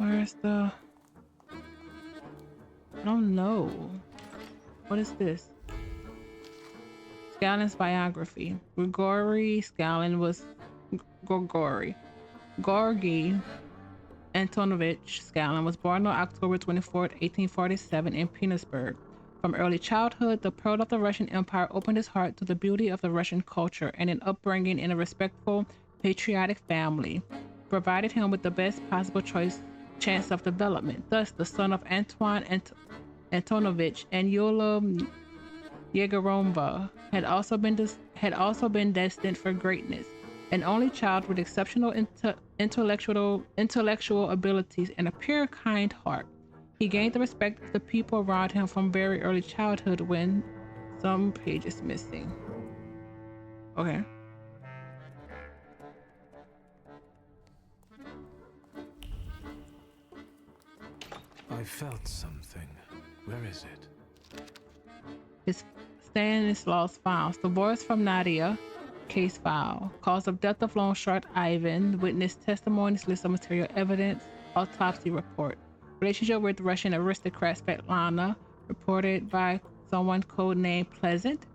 Where's the... I don't know. What is this? Scalen's biography. Grigory Scalen was Gorgy Antonovich Scalen was born on October 24th, 1847 in Petersburg. From early childhood, the pearl of the Russian Empire opened his heart to the beauty of the Russian culture, and an upbringing in a respectful, patriotic family provided him with the best possible chance of development. Thus, the son of Antoine Antonovich and Yulia Yegorova had also been destined for greatness. An only child with exceptional intellectual abilities and a pure, kind heart, he gained the respect of the people around him from very early childhood. When some page is missing. Okay. I felt something. Where is it? His Stanislaus files. The voice from Nadia. Case file. Cause of death of loan shark Ivan. Witness testimonies. List of material evidence. Autopsy report. Relationship with Russian aristocrat Svetlana. Reported by someone codenamed Pleasant.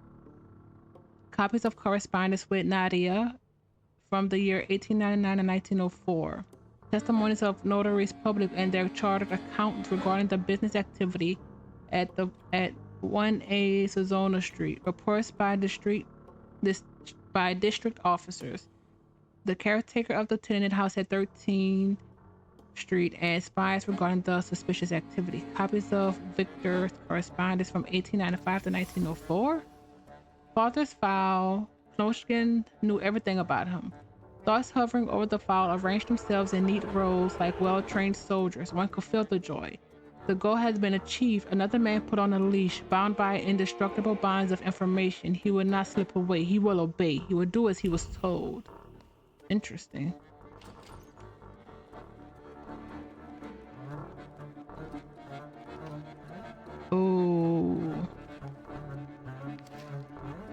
Copies of correspondence with Nadia from the year 1899 and 1904. Testimonies of notaries public and their chartered accountants regarding the business activity at 1A Sazona Street. Reports by district officers. The caretaker of the tenant house at 13th Street and spies regarding the suspicious activity. Copies of Victor's correspondence from 1895 to 1904. Father's file. Knoshkin knew everything about him. Thoughts hovering over the file arranged themselves in neat rows like well-trained soldiers. One could feel the joy. The goal has been achieved. Another man put on a leash, bound by indestructible bonds of information. He will not slip away. He will obey. He will do as he was told. Interesting. Oh.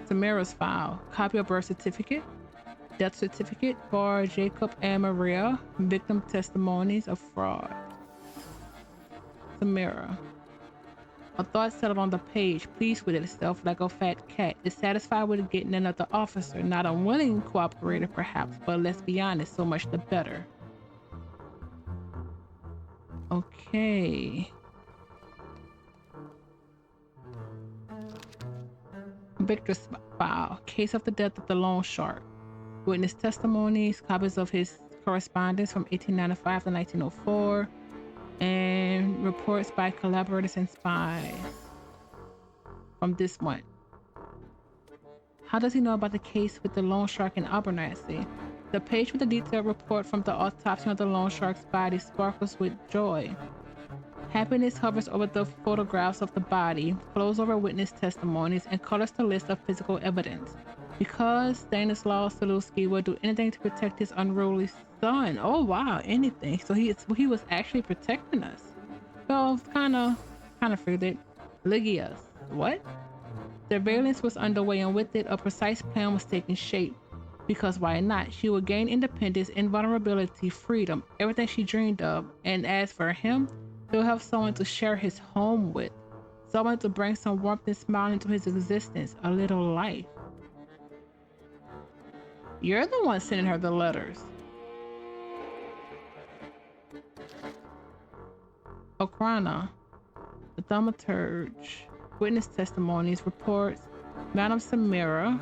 Samira's file. Copy of birth certificate. Death certificate for Jacob and Maria. Victim testimonies of fraud. Samira. A thought settled on the page, pleased with itself like a fat cat. Is satisfied with getting another officer. Not a willing cooperator perhaps, but let's be honest, so much the better. Okay. Victor's file. Case of the death of the loan shark. Witness testimonies, copies of his correspondence from 1895 to 1904, and reports by collaborators and spies from this one. How does he know about the case with the loan shark in Abernathy? The page with the detailed report from the autopsy of the loan shark's body sparkles with joy. Happiness hovers over the photographs of the body, flows over witness testimonies, and colors the list of physical evidence. Because Stanislaus Szulski would do anything to protect his unruly son. Oh wow, anything. So he was actually protecting us. Well, kind of figured it. Ligias. What? Surveillance was underway, and with it, a precise plan was taking shape. Because why not? She would gain independence, invulnerability, freedom, everything she dreamed of. And as for him, he'll have someone to share his home with. Someone to bring some warmth and smile into his existence. A little life. You're the one sending her the letters. Okrana. The Thaumaturge. Witness testimonies, reports. Madame Samira.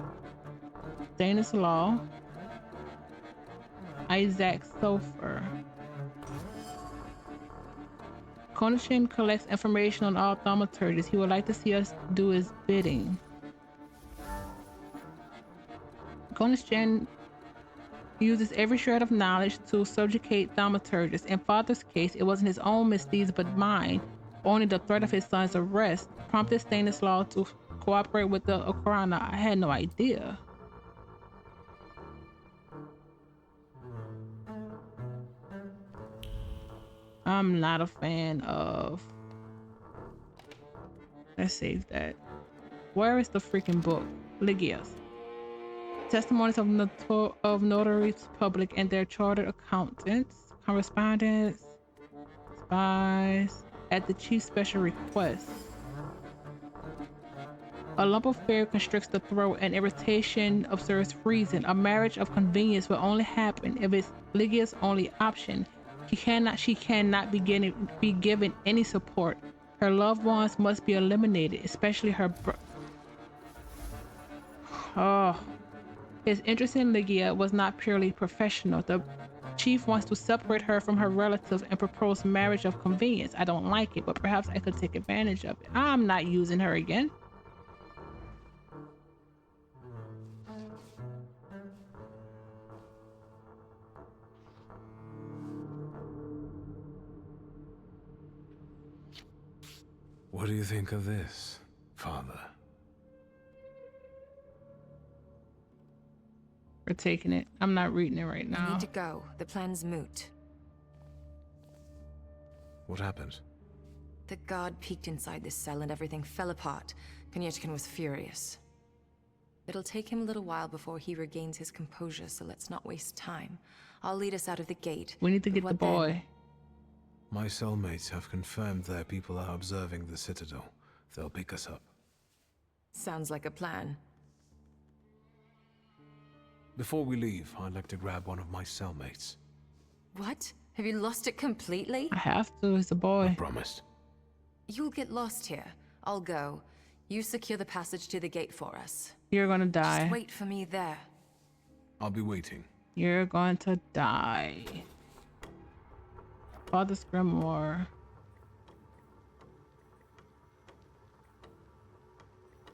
Stanislaw. Isaac Sofer. Konishin collects information on all thaumaturges. He would like to see us do his bidding. Konishin uses every shred of knowledge to subjugate thaumaturges. In Father's case, it wasn't his own misdeeds but mine. Only the threat of his son's arrest prompted Stanislaw to cooperate with the Okrana. I had no idea. I'm not a fan of... Let's save that. Where is the freaking book? Ligias. Testimonies of notaries public and their chartered accountants. Correspondence. spies at the chief's special request. A lump of fear constricts the throat and irritation observes reason. A marriage of convenience will only happen if it's Lygia's only option. She cannot be given any support. Her loved ones must be eliminated, especially her Oh. His interest in Lygia was not purely professional. The chief wants to separate her from her relatives and propose marriage of convenience. I don't like it, but perhaps I could take advantage of it. I'm not using her again. What do you think of this, Father? We're taking it. I'm not reading it right now. I need to go. The plan's moot. What happened? The god peeked inside this cell and everything fell apart. Konyechkin was furious. It'll take him a little while before he regains his composure, so let's not waste time. I'll lead us out of the gate. We need to get the boy. Then? My cellmates have confirmed their people are observing the Citadel. They'll pick us up. Sounds like a plan. Before we leave, I'd like to grab one of my cellmates. What? Have you lost it completely? I have to. It's a boy. I promised. You'll get lost here. I'll go. You secure the passage to the gate for us. You're gonna die. Just wait for me there. I'll be waiting. You're going to die. Father's grimoire.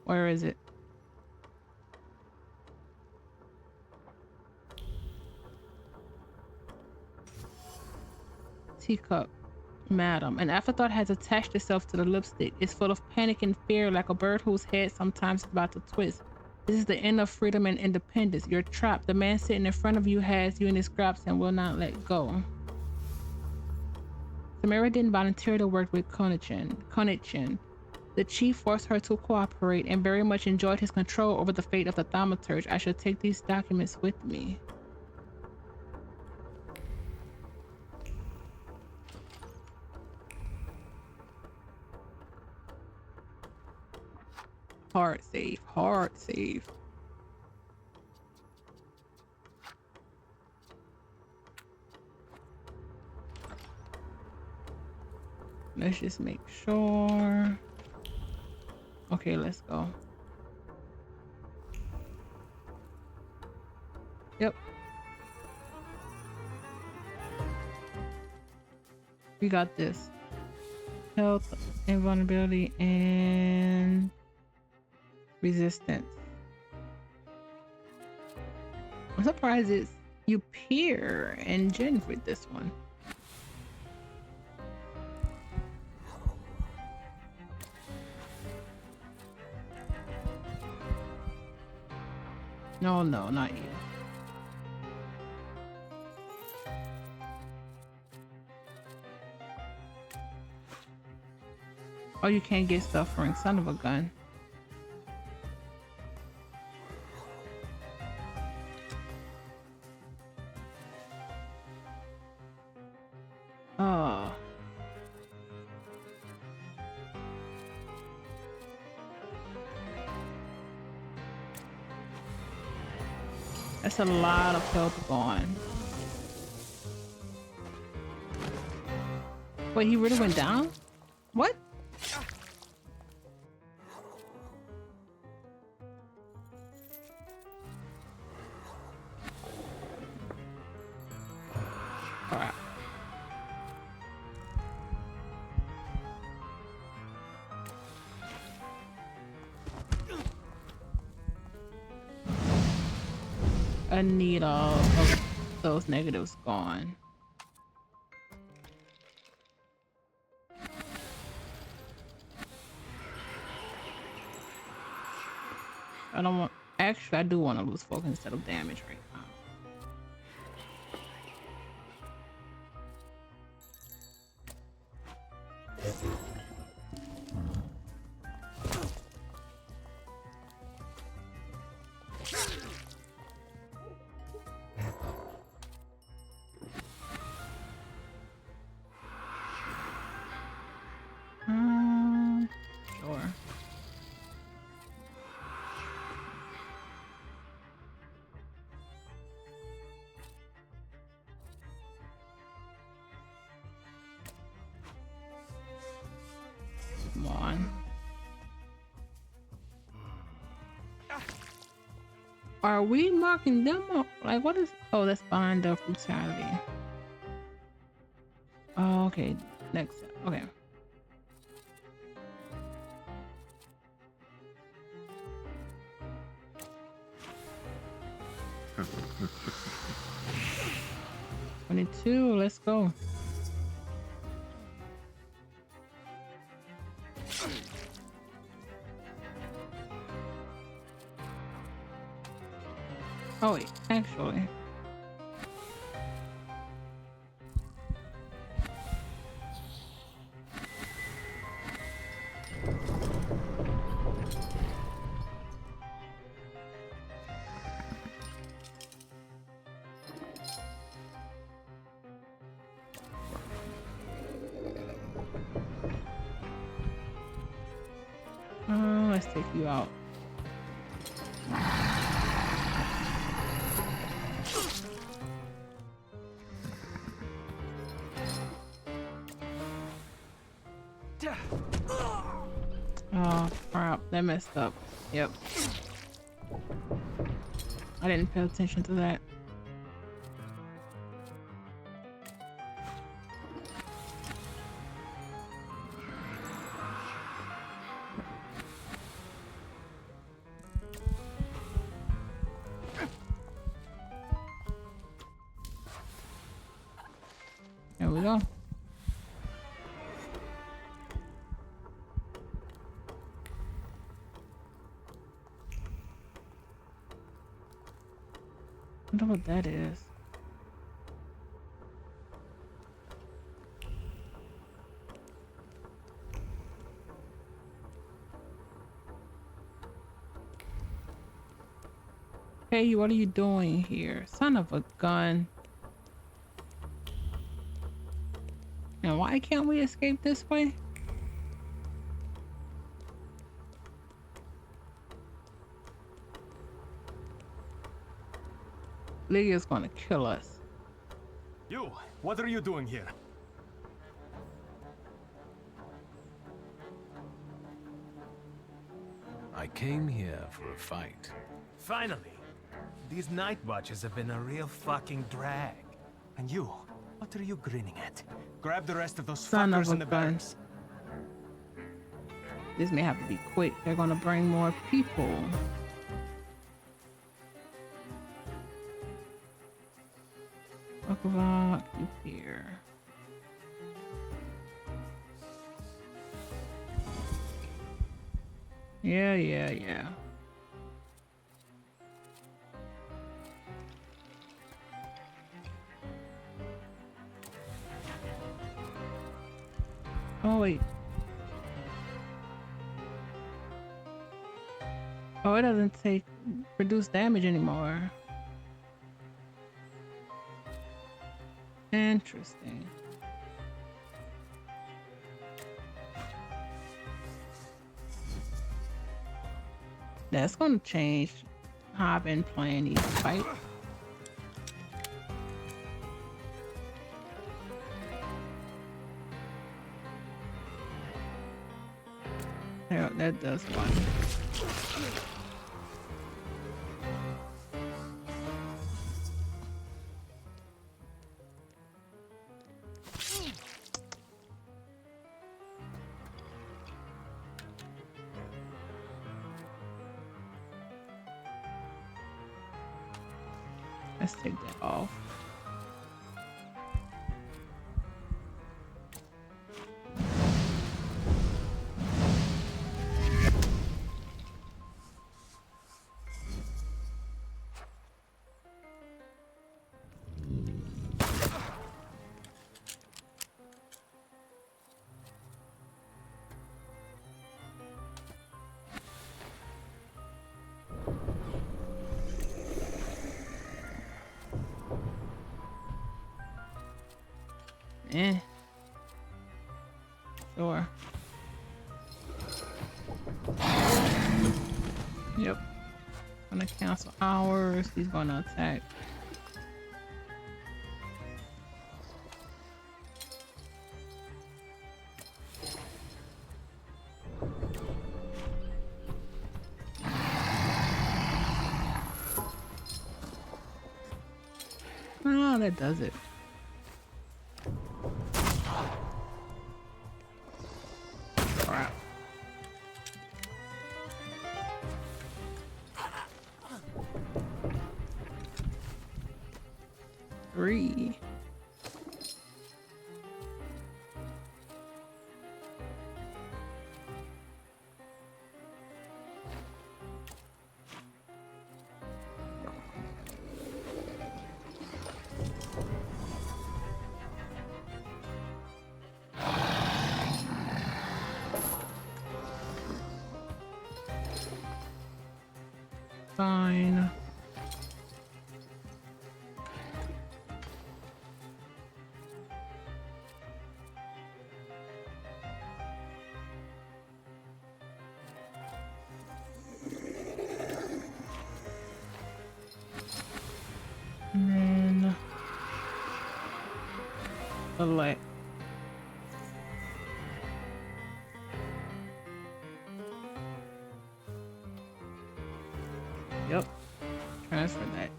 Where is it? Teacup. Madam, an afterthought has attached itself to the lipstick. It's full of panic and fear, like a bird whose head sometimes is about to twist. This is the end of freedom and independence. You're trapped. The man sitting in front of you has you in his grasp and will not let go. Samira didn't volunteer to work with Konichian. The chief forced her to cooperate and very much enjoyed his control over the fate of the Thaumaturge. I should take these documents with me. Hard save, hard save. Let's just make sure. Okay, let's go. Yep. We got this. Health, invulnerability, and resistance. I'm surprised it's you Pierre and Jen for this one. No, not you. Oh, you can't get suffering, son of a gun. Oh. That's a lot of health gone. Wait, he really went down? What? Crap. I need all of those negatives gone. I don't want, actually I do want to lose focus instead of damage right now. Are we marking them up? Like, what is... Oh, that's bind of brutality. Oh, okay. Next. Okay. $22. Let's go. Oh wait, actually. Let's take you out. Oh crap, that messed up. Yep. I didn't pay attention to that. There we go. I wonder what that is. Hey, what are you doing here? Son of a gun. And why can't we escape this way? Lydia's gonna kill us. You, what are you doing here? I came here for a fight. Finally. These night watches have been a real fucking drag. And you, what are you grinning at? Grab the rest of those Son of fuckers a in the gun. barracks. This may have to be quick. They're gonna bring more people. O'clock, you here. Yeah. Oh wait. Oh, it doesn't produce damage anymore. Interesting. That's gonna change how I've been playing these fights. Yeah, that does one. Let's take that off. Sure. Yep. Gonna cancel hours. He's gonna attack. that does it. Crap. Three. Fine. And then select. Yep. Transfer that.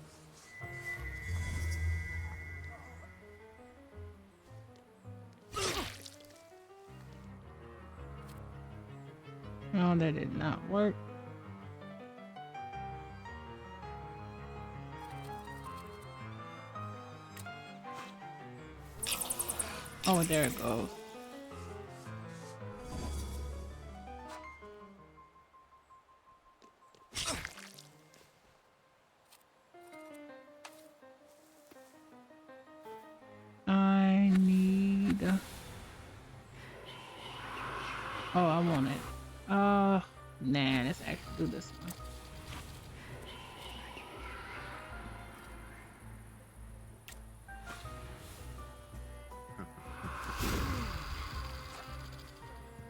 No, that did not work. Oh, there it goes. I need. Oh, I want it. Nah, let's actually do this one.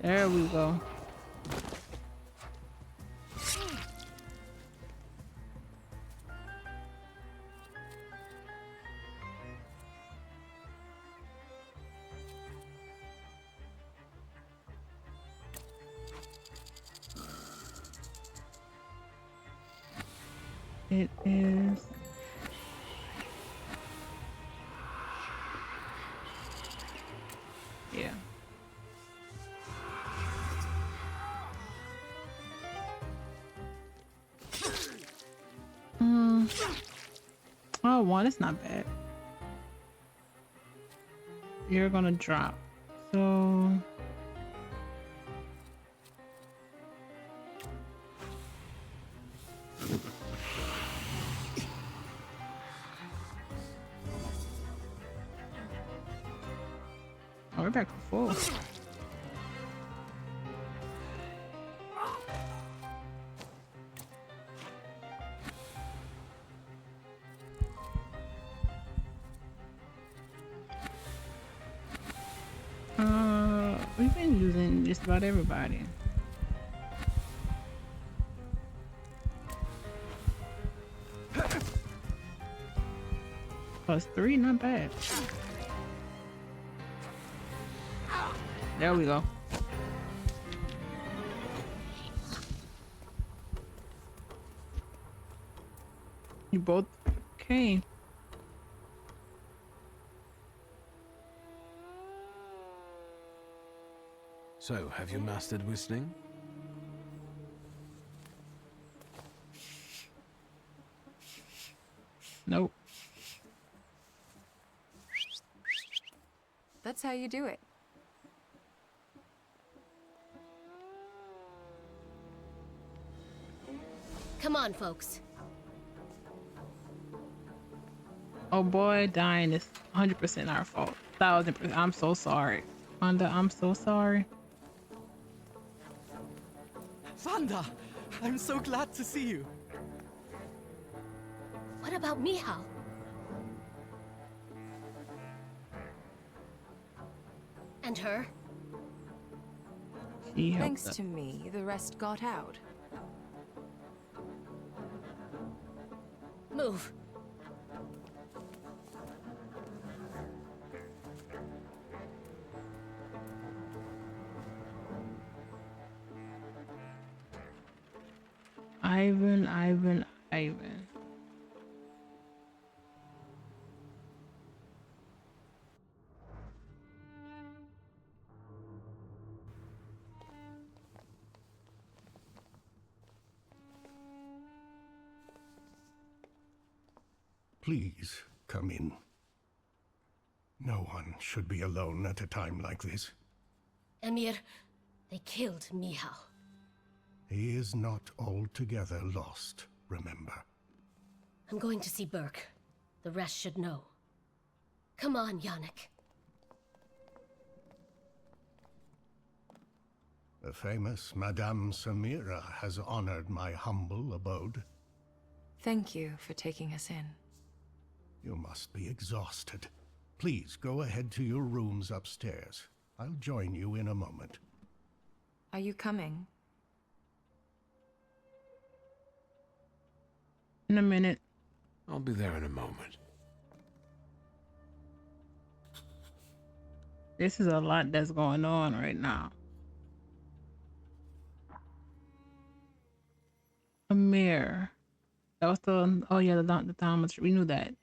There we go. It is. Yeah. Oh, one is not bad. You're gonna drop. So oh, we're back to full. We've been using just about everybody. +3, not bad. There we go. You both came. So, have you mastered whistling? Nope. That's how you do it. Come on, folks. Oh boy, dying is 100% our fault. 1000%. I'm so sorry. Wanda, I'm so sorry. Wanda, I'm so glad to see you. What about Mihal? And her? She helped Thanks us. to me, the rest got out. Move. Ivan. Please, come in. No one should be alone at a time like this. Emir, they killed Mihal. He is not altogether lost, remember. I'm going to see Burke. The rest should know. Come on, Yannick. The famous Madame Samira has honored my humble abode. Thank you for taking us in. You must be exhausted. Please go ahead to your rooms upstairs. I'll join you in a moment. Are you coming? In a minute. I'll be there in a moment. This is a lot that's going on right now. Amir. That was the, oh yeah, the Thaumaturge. We knew that.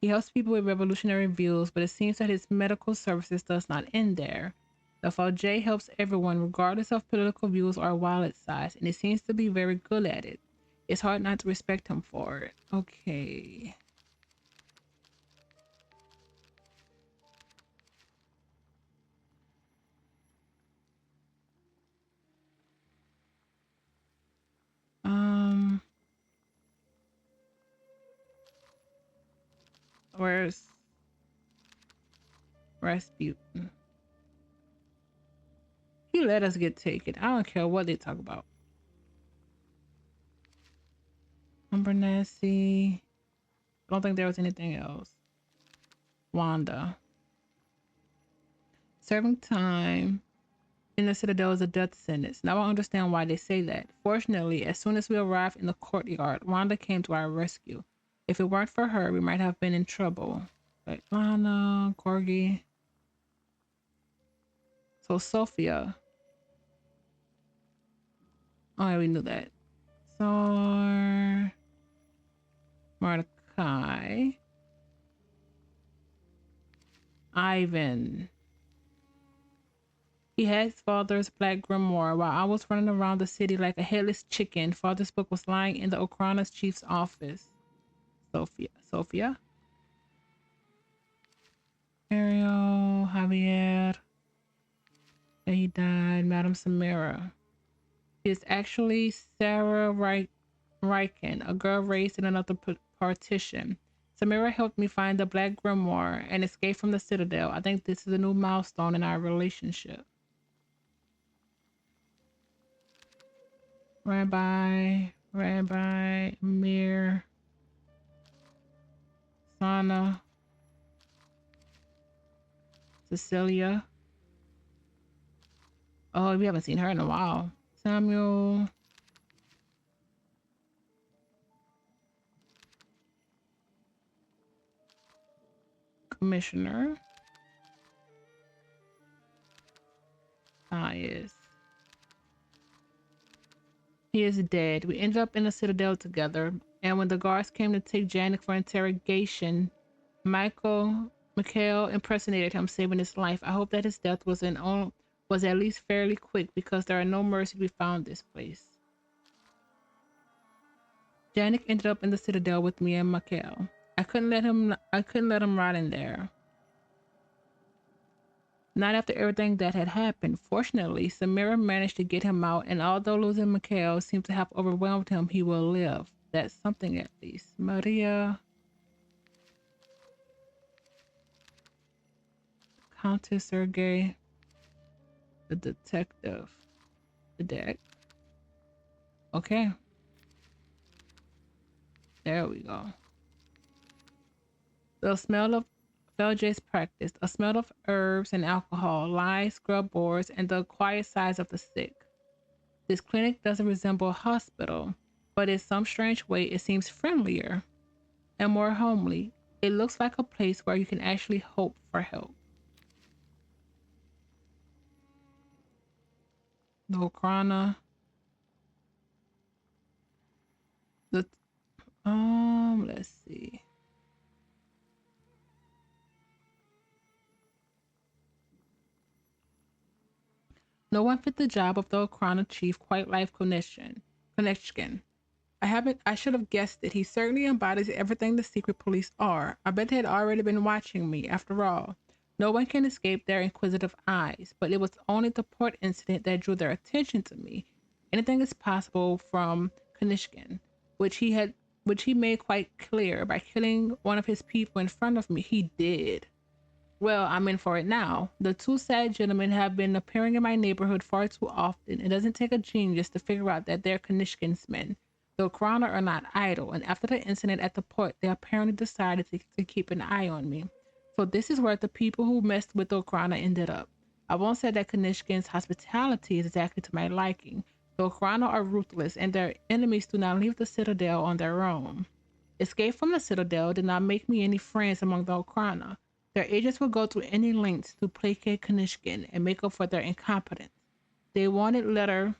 He helps people with revolutionary views, but it seems that his medical services does not end there. The Fauj helps everyone, regardless of political views or wallet size, and he seems to be very good at it. It's hard not to respect him for it. Okay. Where's Rasputin? He let us get taken. I don't care what they talk about. Umbernassi. I don't think there was anything else. Wanda. Serving time in the Citadel is a death sentence. Now I understand why they say that. Fortunately, as soon as we arrived in the courtyard, Wanda came to our rescue. If it weren't for her, we might have been in trouble. Like Lana, Corgi. So Sophia. Oh yeah, we knew that. So Mordecai. Ivan. He had his father's black grimoire. While I was running around the city like a headless chicken, father's book was lying in the Okrana's chief's office. Sophia. Ariel, Javier. And he died. Madame Samira. She is actually Sarah Riken, a girl raised in another partition. Samira helped me find the black grimoire and escape from the Citadel. I think this is a new milestone in our relationship. Rabbi, Amir, Sana, Cecilia. Oh, we haven't seen her in a while. Samuel. Commissioner. Ah, yes. He is dead. We ended up in the Citadel together, and when the guards came to take Janik for interrogation, Mikhail impersonated him, saving his life. I hope that his death was at least fairly quick, because there are no mercy to be found this place. Janik ended up in the Citadel with me and Mikhail. I couldn't let him rot in there. Not after everything that had happened. Fortunately, Samira managed to get him out, and although losing Mikhail seemed to have overwhelmed him, he will live. That's something at least. Maria. Countess Sergei. The detective. The deck. Okay. There we go. The smell of Felge's practice, a smell of herbs and alcohol, lies, scrub boards, and the quiet sighs of the sick. This clinic doesn't resemble a hospital, but in some strange way it seems friendlier and more homely. It looks like a place where you can actually hope for help. The Okrana. Let's see. No one fit the job of the Okrana chief quite like Konechkin. I should have guessed it. He certainly embodies everything the secret police are. I bet they had already been watching me, after all. No one can escape their inquisitive eyes, but it was only the port incident that drew their attention to me. Anything is possible from Kanishkin, which he made quite clear by killing one of his people in front of me. He did. Well, I'm in for it now. The two sad gentlemen have been appearing in my neighborhood far too often. It doesn't take a genius to figure out that they're Kanishkin's men. The Okrana are not idle, and after the incident at the port, they apparently decided to keep an eye on me. So this is where the people who messed with the Okrana ended up. I won't say that Kanishkin's hospitality is exactly to my liking. The Okrana are ruthless, and their enemies do not leave the Citadel on their own. Escape from the Citadel did not make me any friends among the Okrana. Their agents would go to any lengths to placate Kanishkin and make up for their incompetence. The wanted letter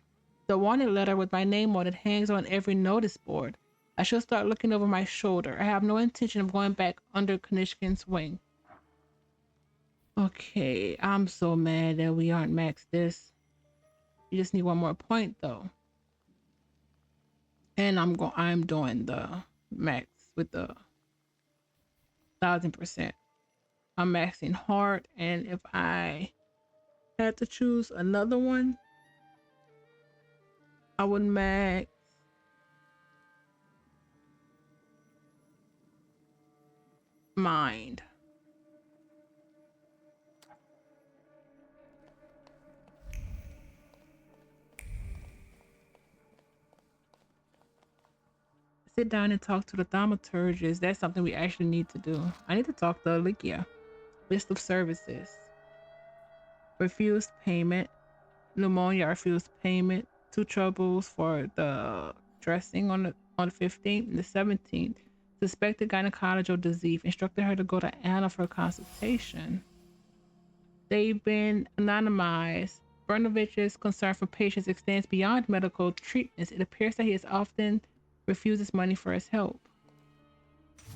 with my name on it hangs on every notice board. I should start looking over my shoulder. I have no intention of going back under Kanishkin's wing. Okay, I'm so mad that we aren't maxed this. You just need one more point though. And I'm doing the max with the 1000%. I'm maxing hard, and if I had to choose another one, I would max mind. Sit down and talk to the thaumaturges. That's something we actually need to do. I need to talk to Alicia. List of services. Refused payment. Pneumonia refused payment. 2 troubles for the dressing on the 15th and the 17th. Suspected gynecological disease. Instructed her to go to Anna for a consultation. They've been anonymized. Bernovich's concern for patients extends beyond medical treatments. It appears that he has often refuses money for his help.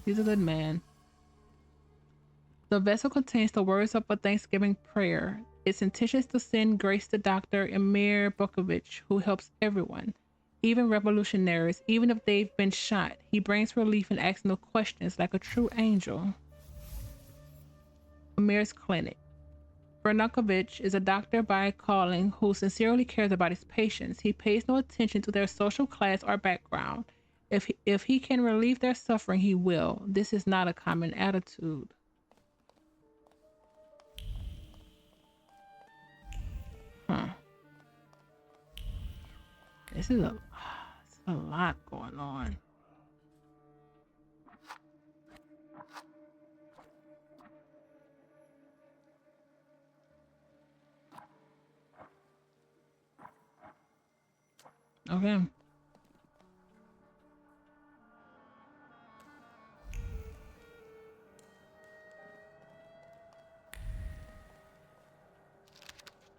He's a good man. The vessel contains the words of a Thanksgiving prayer. Its intention is to send grace to Dr. Emir Bukovich, who helps everyone, even revolutionaries, even if they've been shot. He brings relief and asks no questions like a true angel. Emir's clinic. Bernakovich is a doctor by calling who sincerely cares about his patients. He pays no attention to their social class or background. If he can relieve their suffering, he will. This is not a common attitude. This is a lot going on. Okay.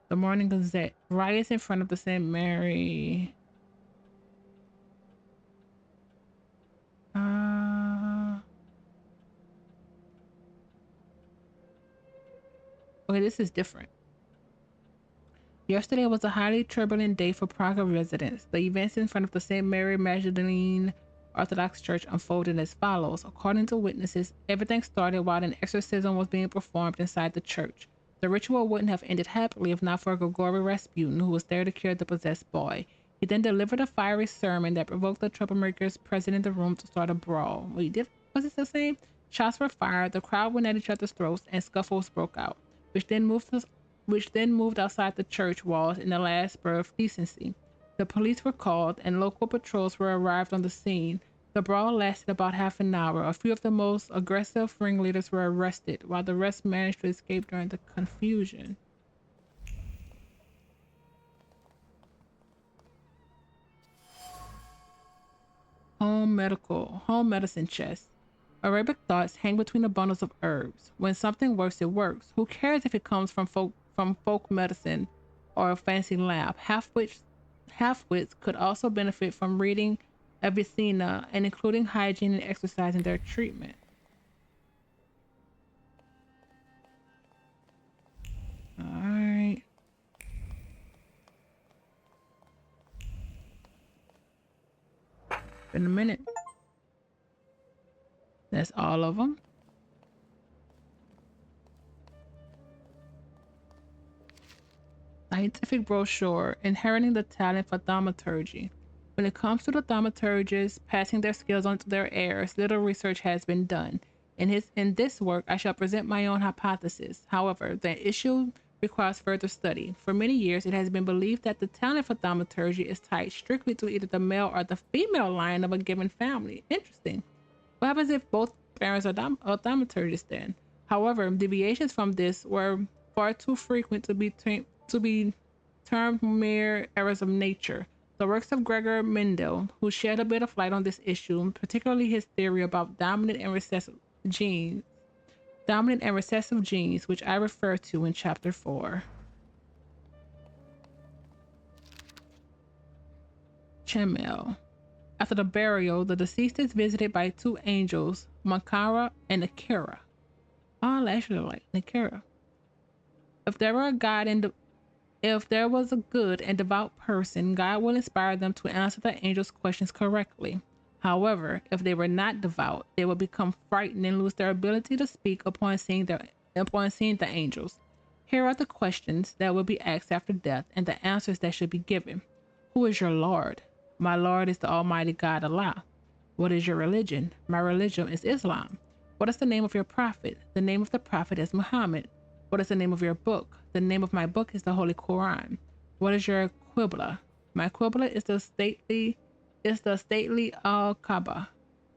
The Morning Gazette. Riots in front of the St. Mary. Okay, this is different. Yesterday was a highly turbulent day for Praga residents. The events in front of the St. Mary Magdalene Orthodox Church unfolded as follows. According to witnesses, everything started while an exorcism was being performed inside the church. The ritual wouldn't have ended happily if not for Grigory Rasputin, who was there to cure the possessed boy. He then delivered a fiery sermon that provoked the troublemakers present in the room to start a brawl. Was it the same? Shots were fired, the crowd went at each other's throats, and scuffles broke out, which then moved outside the church walls in the last spur of decency. The police were called, and local patrols were arrived on the scene. The brawl lasted about half an hour. A few of the most aggressive ringleaders were arrested, while the rest managed to escape during the confusion. Home medicine chest. Arabic thoughts hang between the bundles of herbs. When something works, it works. Who cares if it comes from folk medicine or a fancy lab? Half-wits could also benefit from reading Avicenna and including hygiene and exercise in their treatment. Alright. Been a minute. That's all of them. Scientific brochure, inheriting the talent for thaumaturgy. When it comes to the thaumaturges passing their skills on to their heirs, little research has been done. In this work, I shall present my own hypothesis. However, the issue requires further study. For many years, it has been believed that the talent for thaumaturgy is tied strictly to either the male or the female line of a given family. Interesting. What happens if both parents are thaumaturgists then? However, deviations from this were far too frequent to be termed mere errors of nature. The works of Gregor Mendel, who shed a bit of light on this issue, particularly his theory about dominant and recessive genes, which I refer to in chapter 4. Chemel. After the burial, the deceased is visited by two angels, Makara and Akira. Oh, actually like Nakira. If there was a good and devout person, God will inspire them to answer the angels' questions correctly. However, if they were not devout, they will become frightened and lose their ability to speak upon seeing the angels. Here are the questions that will be asked after death and the answers that should be given. Who is your Lord? My Lord is the Almighty God Allah. What is your religion? My religion is Islam. What is the name of your prophet? The name of the prophet is Muhammad. What is the name of your book? The name of my book is the Holy Quran. What is your Qibla? My Qibla is the stately Al-Kaaba.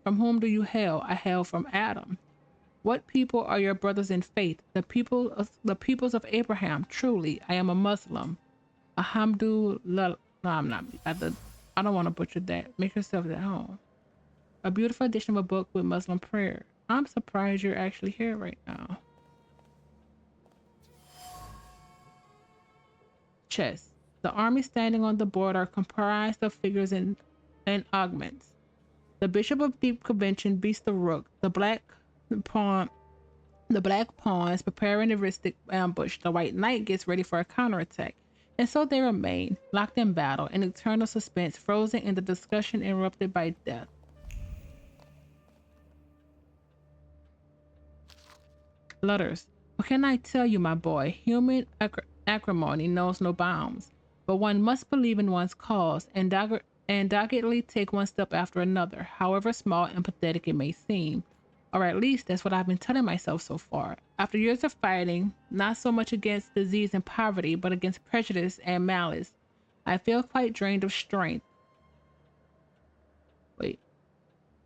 From whom do you hail? I hail from Adam. What people are your brothers in faith? The peoples of Abraham. Truly, I am a Muslim. Alhamdulillah. No, I'm not. I don't want to butcher that. Make yourself at home. A beautiful edition of a book with Muslim prayer. I'm surprised you're actually here right now. Chess. The army standing on the board are comprised of figures and augments. The bishop of deep convention beats the rook. The black pawn is preparing a ristic ambush. The white knight gets ready for a counterattack. And so they remain, locked in battle, in eternal suspense, frozen in the discussion interrupted by death. Letters. What can I tell you, my boy? Human acrimony knows no bounds, but one must believe in one's cause and doggedly take one step after another, however small and pathetic it may seem. Or at least that's what I've been telling myself so far. After years of fighting, not so much against disease and poverty, but against prejudice and malice, I feel quite drained of strength.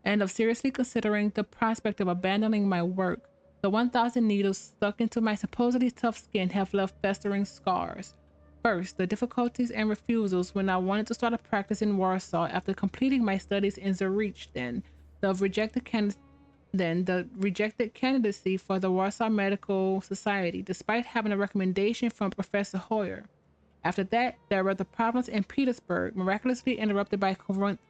And of seriously considering the prospect of abandoning my work. The 1,000 needles stuck into my supposedly tough skin have left festering scars. First, the difficulties and refusals when I wanted to start a practice in Warsaw after completing my studies in Zurich, then the rejected candidacy for the Warsaw Medical Society, despite having a recommendation from Professor Hoyer. After that, there were the problems in Petersburg, miraculously interrupted by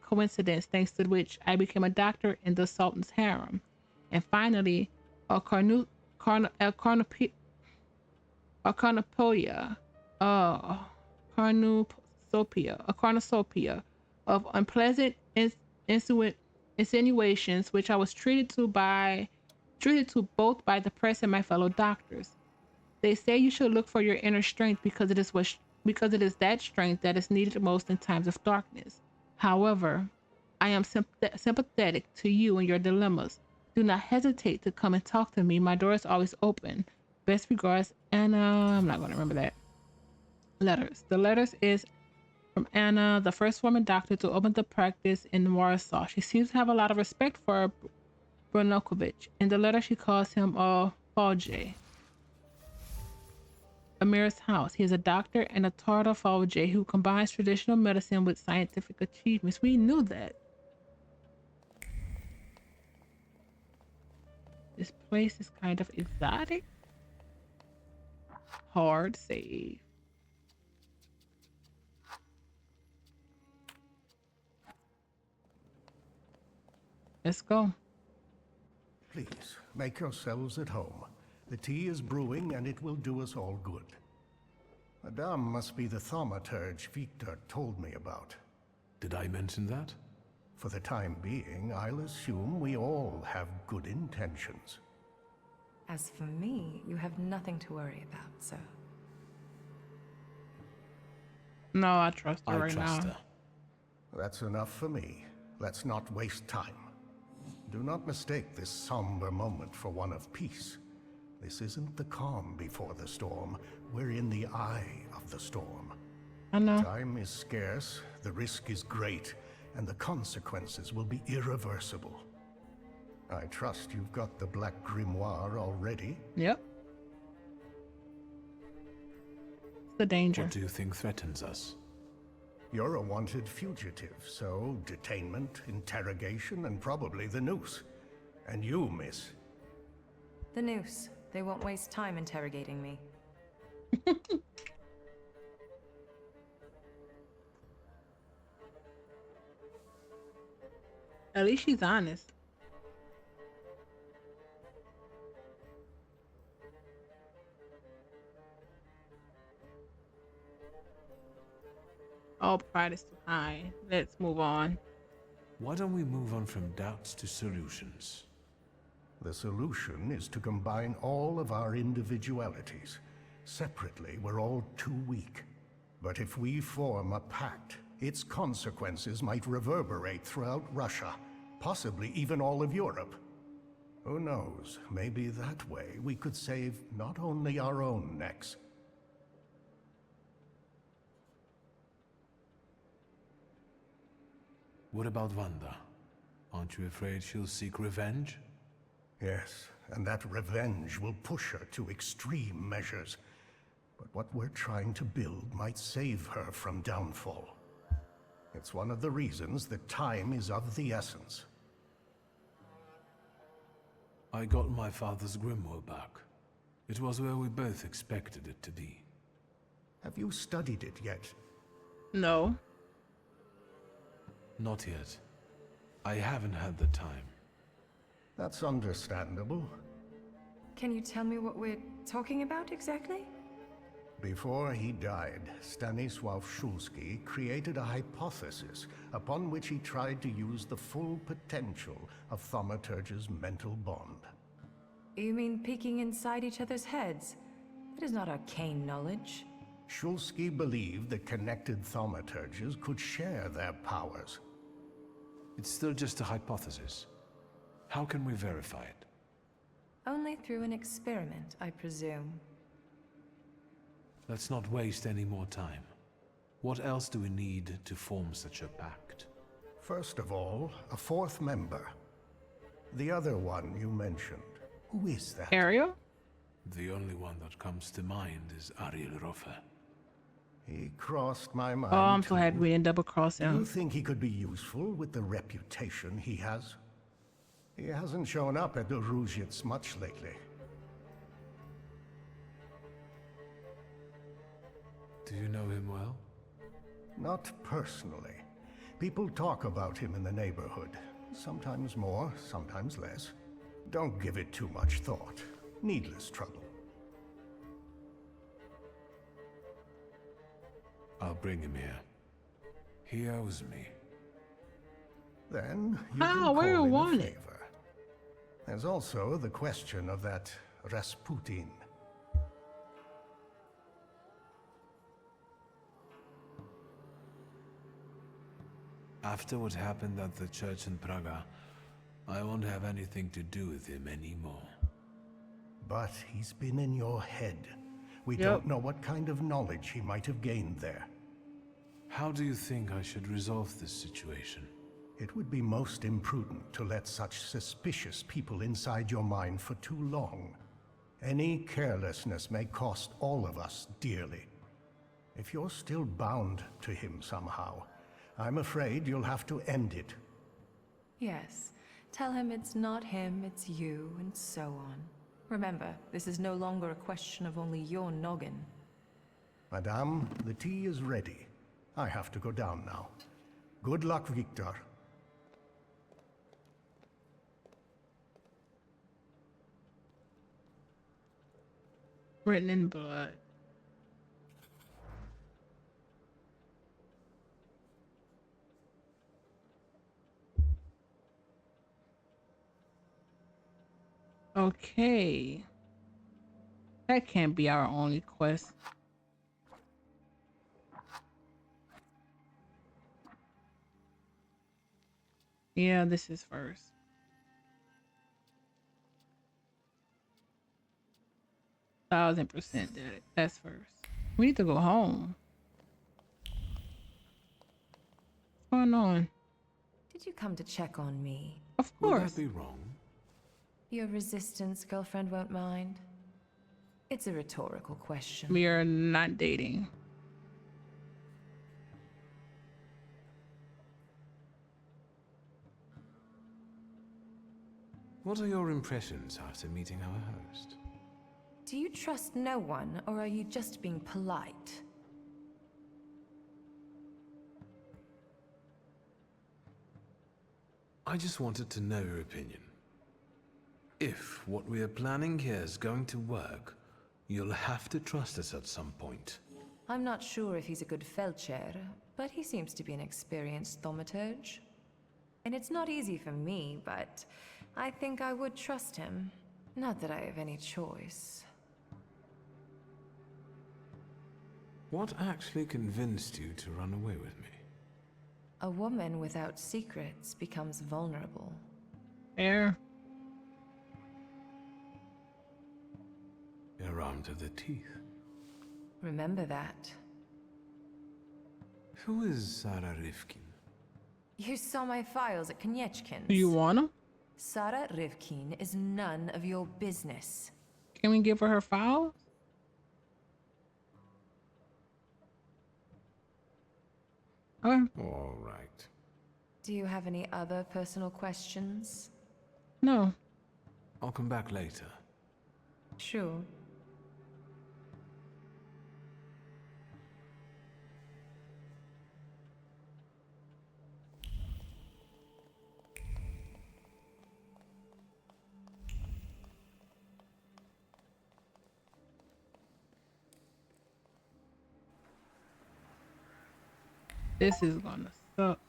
coincidence, thanks to which I became a doctor in the Sultan's harem. And finally, a cornucopia of unpleasant insinuations which I was treated to both by the press and my fellow doctors. They say you should look for your inner strength because it is that strength that is needed most in times of darkness. However, I am sympathetic to you and your dilemmas. Do not hesitate to come and talk to me. My door is always open. Best regards, Anna. I'm not going to remember that. Letters. The letters is from Anna, the first woman doctor to open the practice in Warsaw. She seems to have a lot of respect for Brunokovich. In the letter, she calls him a Fauj. Amir's house. He is a doctor and a Tartar Fauj who combines traditional medicine with scientific achievements. We knew that. This place is kind of exotic. Hard save. Let's go. Please, make yourselves at home. The tea is brewing and it will do us all good. Madame must be the thaumaturge Wiktor told me about. Did I mention that? For the time being, I'll assume we all have good intentions. As for me, you have nothing to worry about, sir. No, I trust her I right trust now. her. That's enough for me. Let's not waste time. Do not mistake this somber moment for one of peace. This isn't the calm before the storm. We're in the eye of the storm. I know. Time is scarce, the risk is great, and the consequences will be irreversible. I trust you've got the Black Grimoire already? Yep. It's the danger. What do you think threatens us? You're a wanted fugitive, so detainment, interrogation, and probably the noose. And you, miss. The noose. They won't waste time interrogating me. At least she's honest. Oh, pride is too high. Let's move on. Why don't we move on from doubts to solutions? The solution is to combine all of our individualities. Separately, we're all too weak. But if we form a pact, its consequences might reverberate throughout Russia, possibly even all of Europe. Who knows, maybe that way we could save not only our own necks. What about Wanda? Aren't you afraid she'll seek revenge? Yes, and that revenge will push her to extreme measures. But what we're trying to build might save her from downfall. It's one of the reasons that time is of the essence. I got my father's grimoire back. It was where we both expected it to be. Have you studied it yet? No. Not yet. I haven't had the time. That's understandable. Can you tell me what we're talking about exactly? Before he died, Wiktor Szulski created a hypothesis upon which he tried to use the full potential of Thaumaturge's mental bond. You mean peeking inside each other's heads? It is not arcane knowledge. Szulski believed that connected Thaumaturges could share their powers. It's still just a hypothesis. How can we verify it? Only through an experiment, I presume. Let's not waste any more time. What else do we need to form such a pact? First of all, a fourth member. The other one you mentioned. Who is that? Ariel? The only one that comes to mind is Ariel Rofer. He crossed my mind. Oh, I'm so too. happy we didn't double cross Do you him. think he could be useful with the reputation he has? He hasn't shown up at the Ruzhitz much lately. Do you know him well? Not personally. People talk about him in the neighborhood. Sometimes more, sometimes less. Don't give it too much thought. Needless trouble. I'll bring him here. He owes me. Then you Ah, can we're call in a wanted. favor. There's also the question of that Rasputin. After what happened at the church in Praga, I won't have anything to do with him anymore. But he's been in your head. We Yep. don't know what kind of knowledge he might have gained there. How do you think I should resolve this situation? It would be most imprudent to let such suspicious people inside your mind for too long. Any carelessness may cost all of us dearly. If you're still bound to him somehow, I'm afraid you'll have to end it. Yes. Tell him it's not him, it's you, and so on. Remember, this is no longer a question of only your noggin. Madame, the tea is ready. I have to go down now. Good luck, Wiktor. Written in blood. Okay. That can't be our only quest. Yeah, this is first. 1000% did it. That's first. We need to go home. What's going on? Did you come to check on me? Of Would course. that be wrong? Your resistance girlfriend won't mind. It's a rhetorical question. We are not dating. What are your impressions after meeting our host? Do you trust no one, or are you just being polite? I just wanted to know your opinion. If what we are planning here is going to work, you'll have to trust us at some point. I'm not sure if he's a good felcher, but he seems to be an experienced thaumaturge. And it's not easy for me, but I think I would trust him. Not that I have any choice. What actually convinced you to run away with me? A woman without secrets becomes vulnerable. Fair. You're armed to the teeth. Remember that. Who is Sarah Rivkin? You saw my files at Konieczkin's. Do you want him? Sarah Rivkin is none of your business. Can we give her files? Okay. All right. Do you have any other personal questions? No. I'll come back later. Sure. This is gonna suck.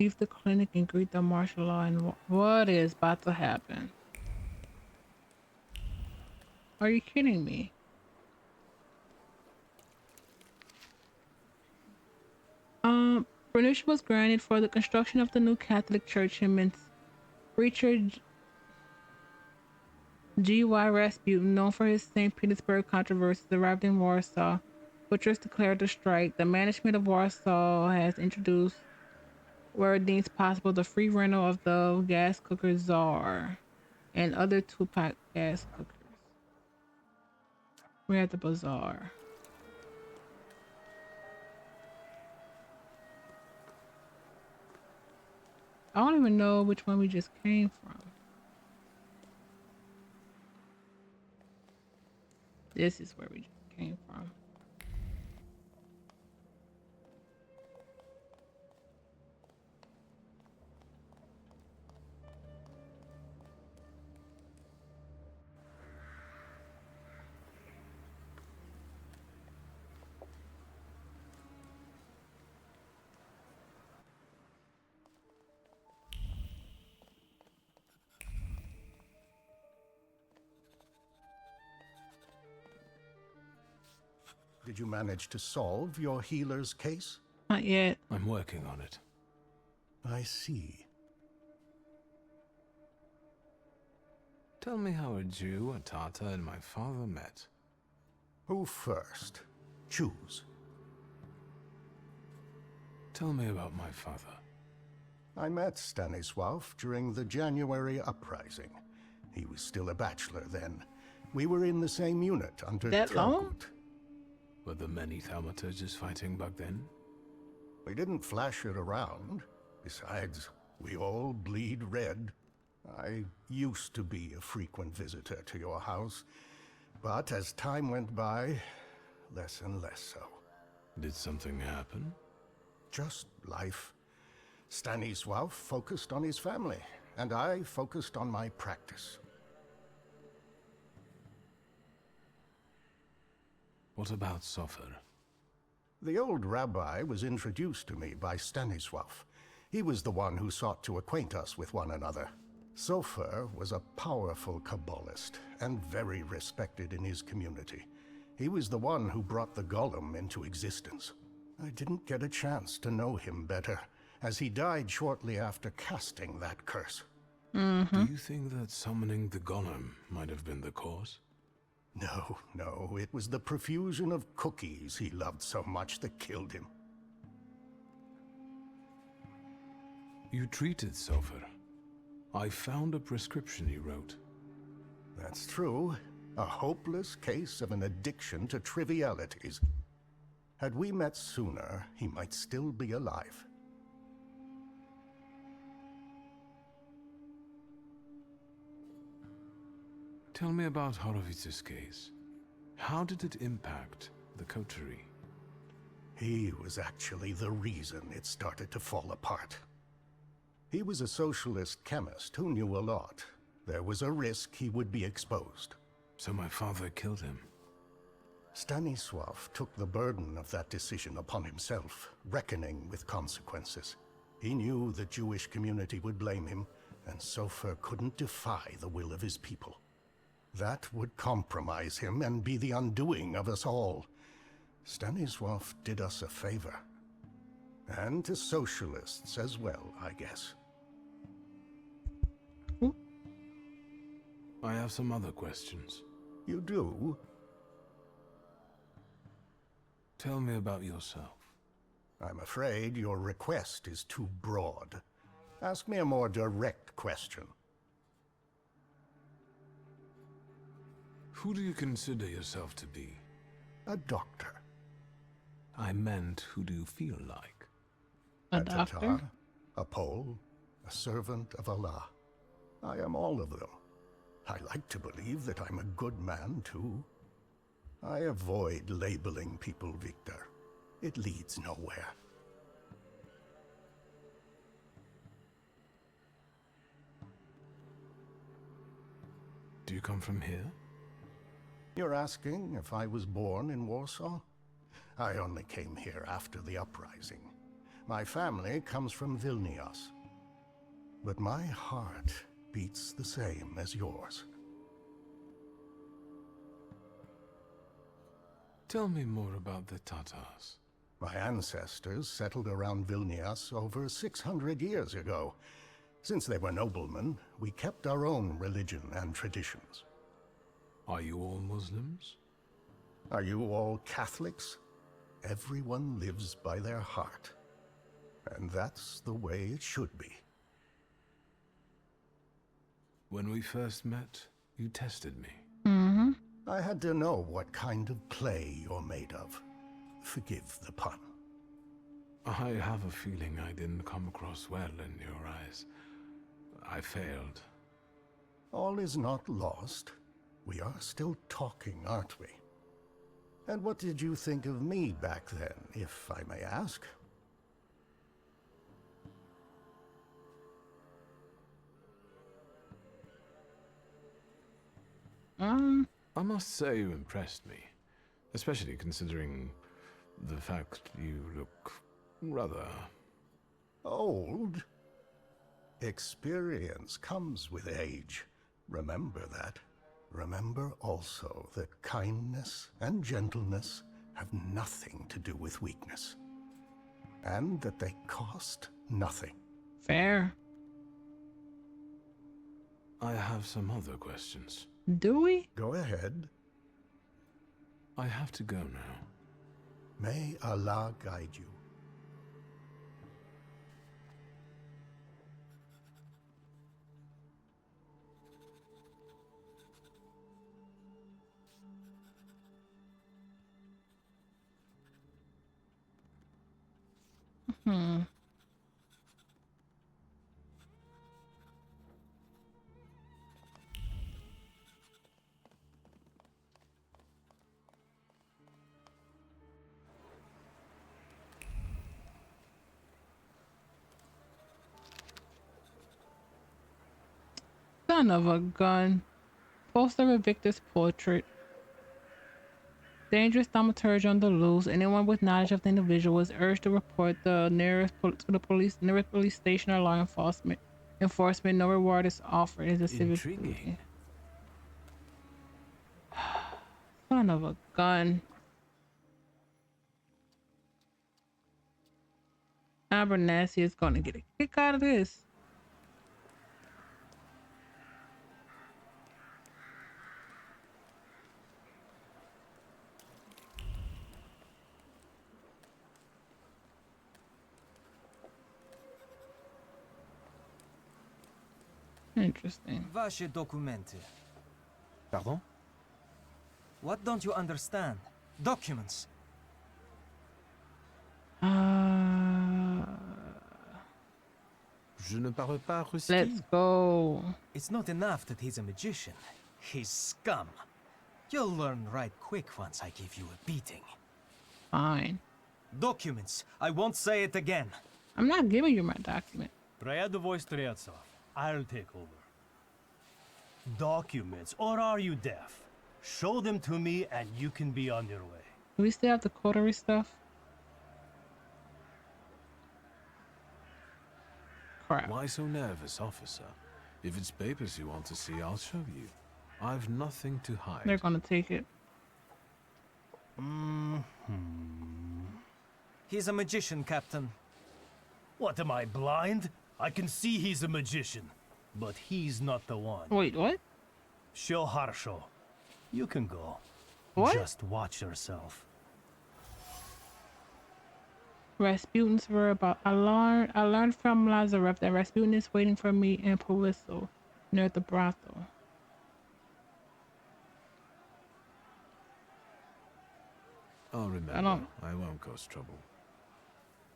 Leave the clinic and greet the martial law and what is about to happen? Are you kidding me? Permission was granted for the construction of the new Catholic Church in Minsk. Preacher G.Y. Rasputin, known for his St. Petersburg controversies, arrived in Warsaw. Butchers declared a strike. The management of Warsaw has introduced, where it deems possible, the free rental of the gas cooker Tsar and other two-pack gas cookers. We're at the bazaar. I don't even know which one we just came from. This is where we just came from. Did you manage to solve your healer's case? Not yet. I'm working on it. I see. Tell me how a Jew, a Tatar, and my father met. Who first? Choose. Tell me about my father. I met Stanisław during the January uprising. He was still a bachelor then. We were in the same unit under That long? Traugott. Were there many Thaumaturges fighting back then? We didn't flash it around. Besides, we all bleed red. I used to be a frequent visitor to your house, but as time went by, less and less so. Did something happen? Just life. Stanisław focused on his family, and I focused on my practice. What about Sofer? The old rabbi was introduced to me by Stanisław. He was the one who sought to acquaint us with one another. Sofer was a powerful Kabbalist and very respected in his community. He was the one who brought the golem into existence. I didn't get a chance to know him better, as he died shortly after casting that curse. Do you think that summoning the golem might have been the cause? No, it was the profusion of cookies he loved so much that killed him. You treated Sofer. I found a prescription he wrote. That's true. A hopeless case of an addiction to trivialities. Had we met sooner, he might still be alive. Tell me about Horovits's case. How did it impact the coterie? He was actually the reason it started to fall apart. He was a socialist chemist who knew a lot. There was a risk he would be exposed. So my father killed him. Stanisław took the burden of that decision upon himself, reckoning with consequences. He knew the Jewish community would blame him, and Sofer couldn't defy the will of his people. That would compromise him and be the undoing of us all. Stanisław did us a favor. And to socialists as well, I guess. I have some other questions. You do? Tell me about yourself. I'm afraid your request is too broad. Ask me a more direct question. Who do you consider yourself to be? A doctor. I meant, who do you feel like? A doctor? Tatar, a Pole, a servant of Allah. I am all of them. I like to believe that I'm a good man, too. I avoid labeling people, Wiktor. It leads nowhere. Do you come from here? You're asking if I was born in Warsaw? I only came here after the uprising. My family comes from Vilnius. But my heart beats the same as yours. Tell me more about the Tatars. My ancestors settled around Vilnius over 600 years ago. Since they were noblemen, we kept our own religion and traditions. Are you all Muslims? Are you all Catholics? Everyone lives by their heart. And that's the way it should be. When we first met, you tested me. I had to know what kind of clay you're made of. Forgive the pun. I have a feeling I didn't come across well in your eyes. I failed. All is not lost. We are still talking, aren't we? And what did you think of me back then, if I may ask? I must say you impressed me, especially considering the fact you look rather... Old? Experience comes with age. Remember that. Remember also that kindness and gentleness have nothing to do with weakness. And that they cost nothing. Fair. I have some other questions. Do we? Go ahead. I have to go now. May Allah guide you. Son of a gun. Poster of Wiktor's portrait. Dangerous Thaumaturge on the loose. Anyone with knowledge of the individual is urged to report the nearest police station or law enforcement Enforcement, no reward is offered. Is a civic Intriguing. duty. Son of a gun. Abernathy is gonna get a kick out of this. Interesting. Vaše dokumenty. Pardon? What don't you understand? Documents. Je ne parle pas russe. Let's go. It's not enough that he's a magician. He's scum. You'll learn right quick once I give you a beating. Fine. Documents. I won't say it again. I'm not giving you my document. Рядовой Стрельцов, I'll take over. Documents, or are you deaf? Show them to me and you can be on your way. Do we still have the coterie stuff? Crap. Why so nervous, officer? If it's papers you want to see, I'll show you. I've nothing to hide. They're gonna take it. He's a magician, Captain. What, am I blind? I can see he's a magician, but he's not the one. Wait, what? Show Harsho. You can go. What? Just watch yourself. Rasputin's whereabouts. I learned from Lazarev that Rasputin is waiting for me in Poviso, near the brothel. I'll remember. I won't cause trouble.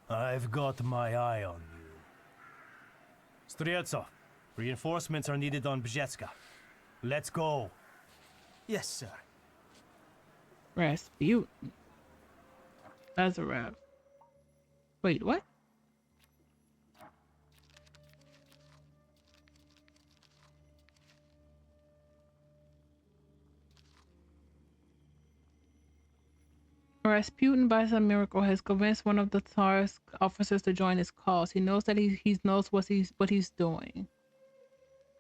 I've got my eye on you. Streltsov, reinforcements are needed on Bzetska. Let's go. Yes, sir. Rasputin. Lazarev. Wait, what? Rasputin, by some miracle, has convinced one of the Tsar's officers to join his cause. He knows that he knows what he's doing.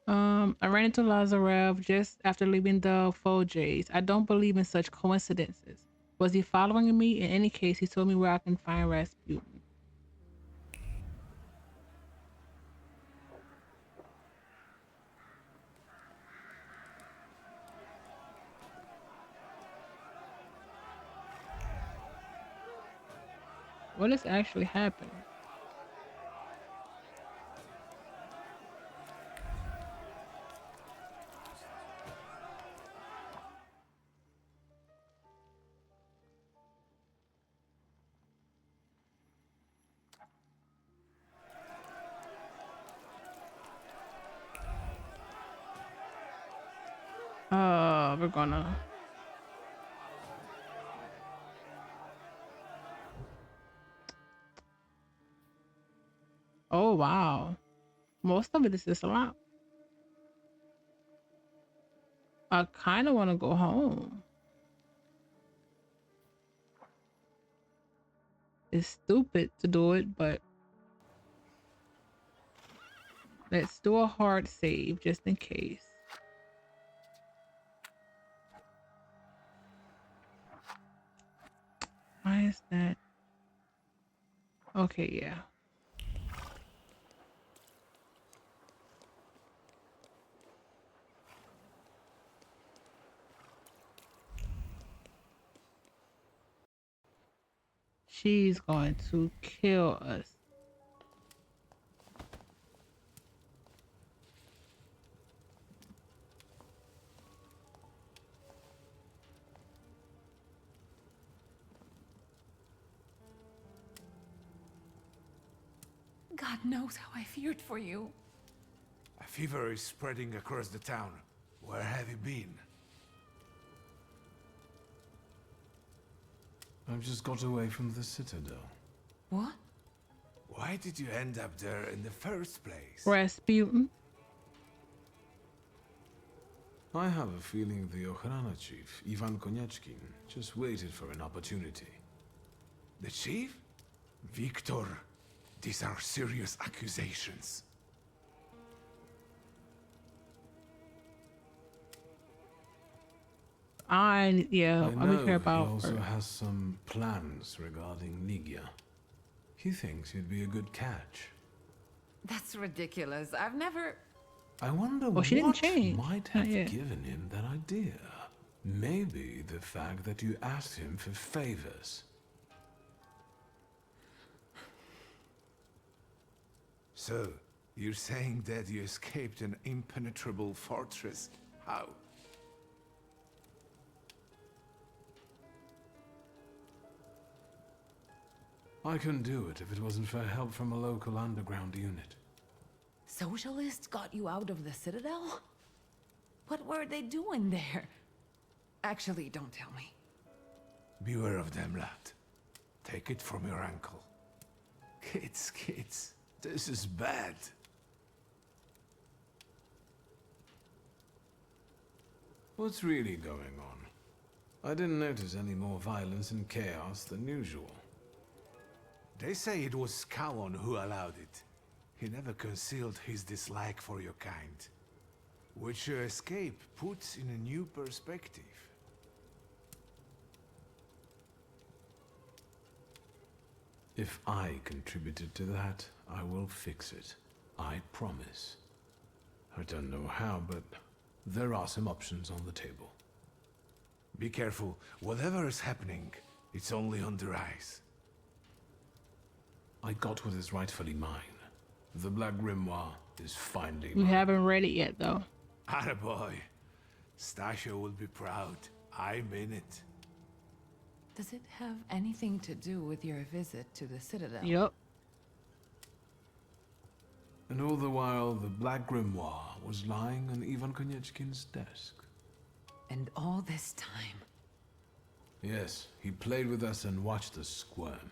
I ran into Lazarev just after leaving the Fojays. I don't believe in such coincidences. Was he following me? In any case, he told me where I can find Rasputin. What is actually happening? We're gonna... Oh, wow. Most of it is just a lot. I kind of want to go home. It's stupid to do it, but let's do a hard save just in case. Why is that? Okay, yeah. She's going to kill us. God knows how I feared for you. A fever is spreading across the town. Where have you been? I've just got away from the Citadel. What? Why did you end up there in the first place? Rasputin. I have a feeling the Okhrana chief, Ivan Konieczkin, just waited for an opportunity. The chief? Wiktor, these are serious accusations. Yeah, I I would know care he about also her. has some plans regarding Ligia. He thinks you'd be a good catch. That's ridiculous. I've never... I wonder Well, she didn't what change. might Not have yet. given him that idea. Maybe the fact that you asked him for favors. So, you're saying that you escaped an impenetrable fortress? How? I couldn't do it if it wasn't for help from a local underground unit. Socialists got you out of the Citadel? What were they doing there? Actually, don't tell me. Beware of them, lad. Take it from your uncle. Kids, this is bad. What's really going on? I didn't notice any more violence and chaos than usual. They say it was Callon who allowed it. He never concealed his dislike for your kind, which your escape puts in a new perspective. If I contributed to that, I will fix it. I promise. I don't know how, but there are some options on the table. Be careful. Whatever is happening, it's only on the rise. I got what is rightfully mine. The Black Grimoire is finally We mine. haven't read it yet, though. Attaboy. Stasha will be proud. I'm in it. Does it have anything to do with your visit to the Citadel? Yup. And all the while, the Black Grimoire was lying on Ivan Konieczkin's desk. And all this time? Yes, he played with us and watched us squirm.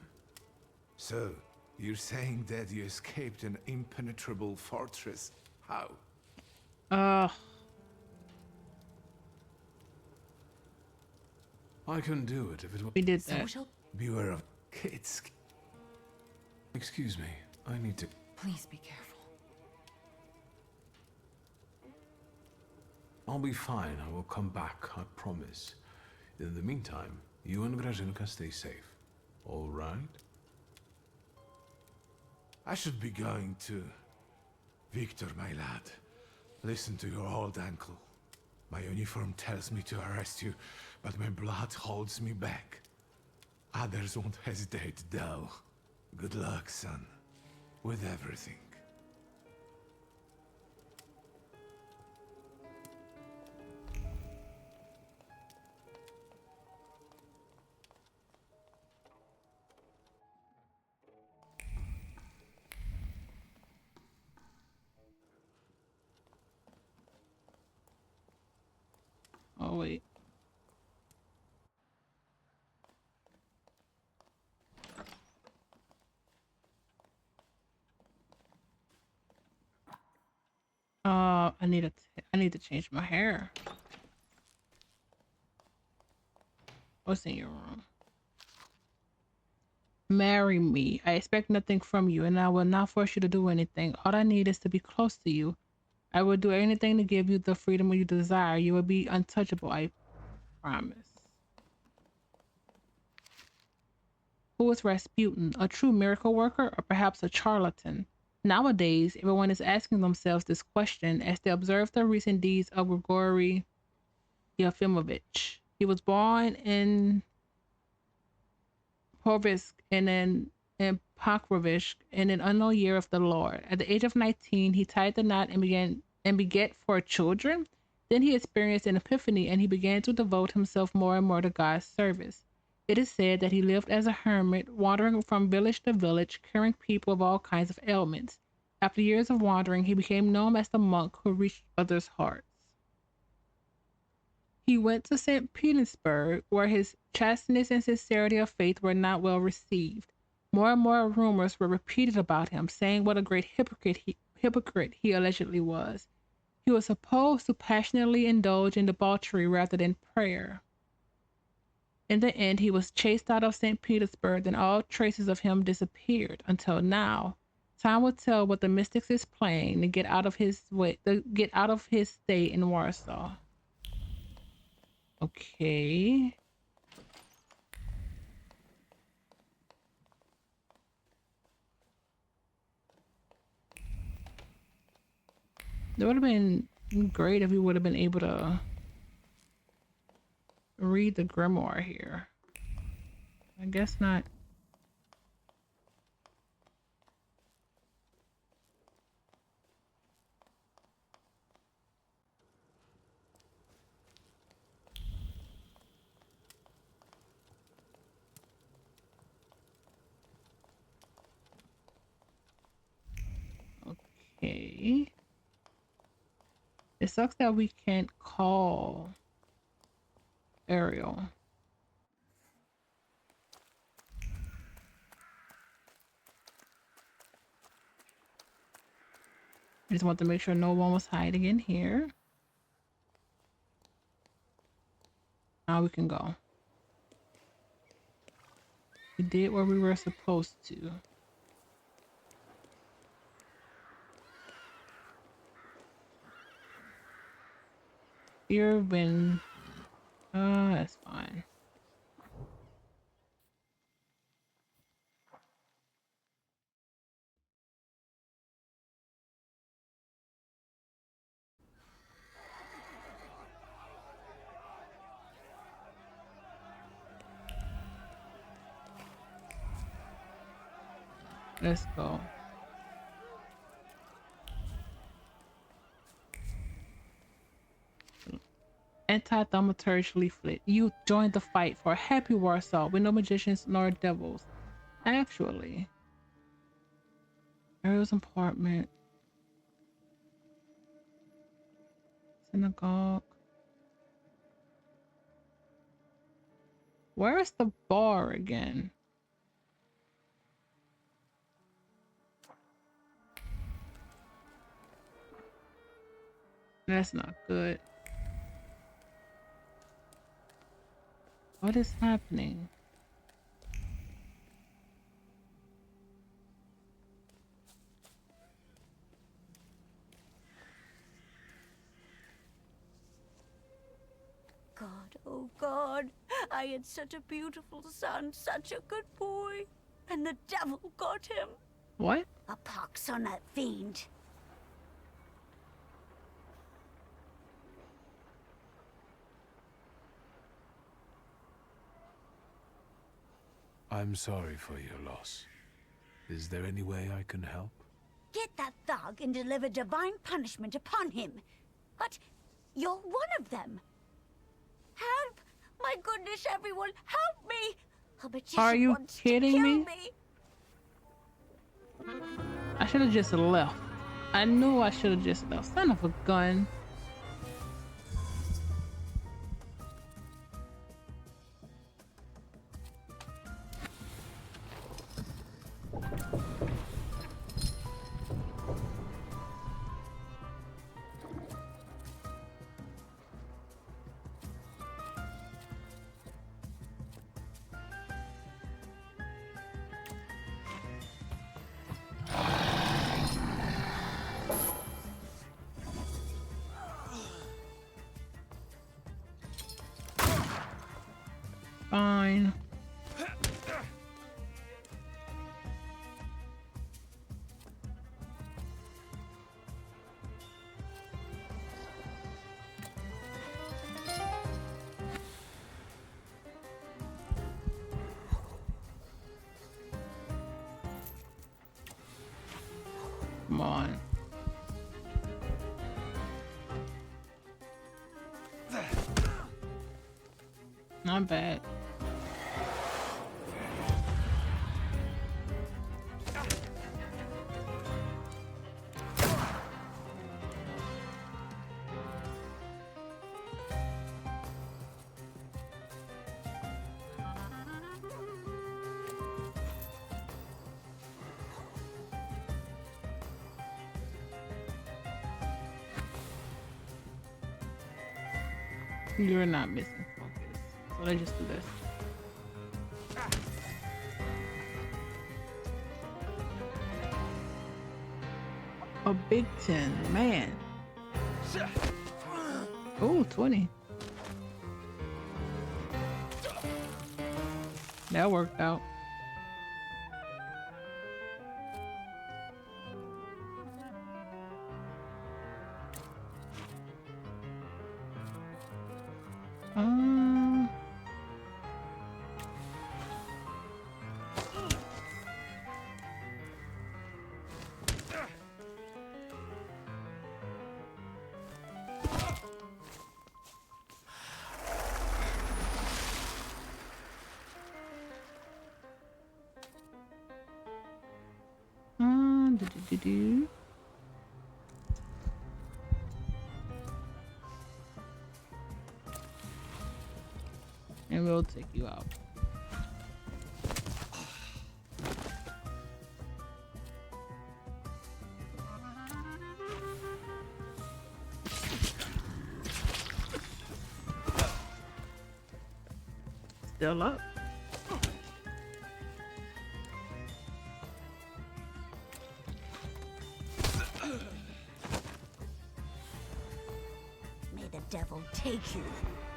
So, you're saying that you escaped an impenetrable fortress? How? I couldn't do it if it was... We did that. Social? Beware of kids. Excuse me, I need to... Please be careful. I'll be fine, I will come back, I promise. In the meantime, you and Grażynka stay safe. All right? I should be going to... Wiktor, my lad. Listen to your old uncle. My uniform tells me to arrest you, but my blood holds me back. Others won't hesitate, though. Good luck, son. With everything. Oh, wait. I need to change my hair. What's in your room? Marry me. I expect nothing from you, and I will not force you to do anything. All I need is to be close to you. I will do anything to give you the freedom you desire. You will be untouchable, I promise. Who is Rasputin? A true miracle worker or perhaps a charlatan? Nowadays, everyone is asking themselves this question as they observe the recent deeds of Grigory Yefimovich. He was born in Povisk and in Pokrovsk in an unknown year of the Lord. At the age of 19, he tied the knot and begat 4 children. Then he experienced an epiphany and he began to devote himself more and more to God's service. It is said that he lived as a hermit, wandering from village to village, curing people of all kinds of ailments. After years of wandering, he became known as the monk who reached others' hearts. He went to St. Petersburg, where his chasteness and sincerity of faith were not well received. More and more rumors were repeated about him, saying what a great hypocrite he allegedly was. He was supposed to passionately indulge in debauchery rather than prayer. In the end, he was chased out of St. Petersburg, and all traces of him disappeared until now. Time will tell what the mystics is playing to get out of his stay in Warsaw. Okay. It would have been great if we would have been able to read the grimoire here. I guess not. Okay. It sucks that we can't call Ariel. I just want to make sure no one was hiding in here. Now we can go. We did what we were supposed to. Fear of wind. That's fine. Let's go. Anti-Thaumaturge leaflet. You joined the fight for a happy Warsaw with no magicians nor devils. Actually. Ariel's apartment. Synagogue. Where is the bar again? That's not good. What is happening? God, oh God, I had such a beautiful son, such a good boy, and the devil got him. What? A pox on that fiend. I'm sorry for your loss. Is there any way I can help? Get that thug and deliver divine punishment upon him. But you're one of them. Help! My goodness, everyone, help me! A magician Are you wants kidding to me? kill me? I should have just left. I knew I should have just left. Son of a gun. Fine. Come on. Not bad. You're not missing focus. So let's just do this. A big 10, man. Oh, 20. That worked out. Do. And we'll take you out. Still up. Devil take you.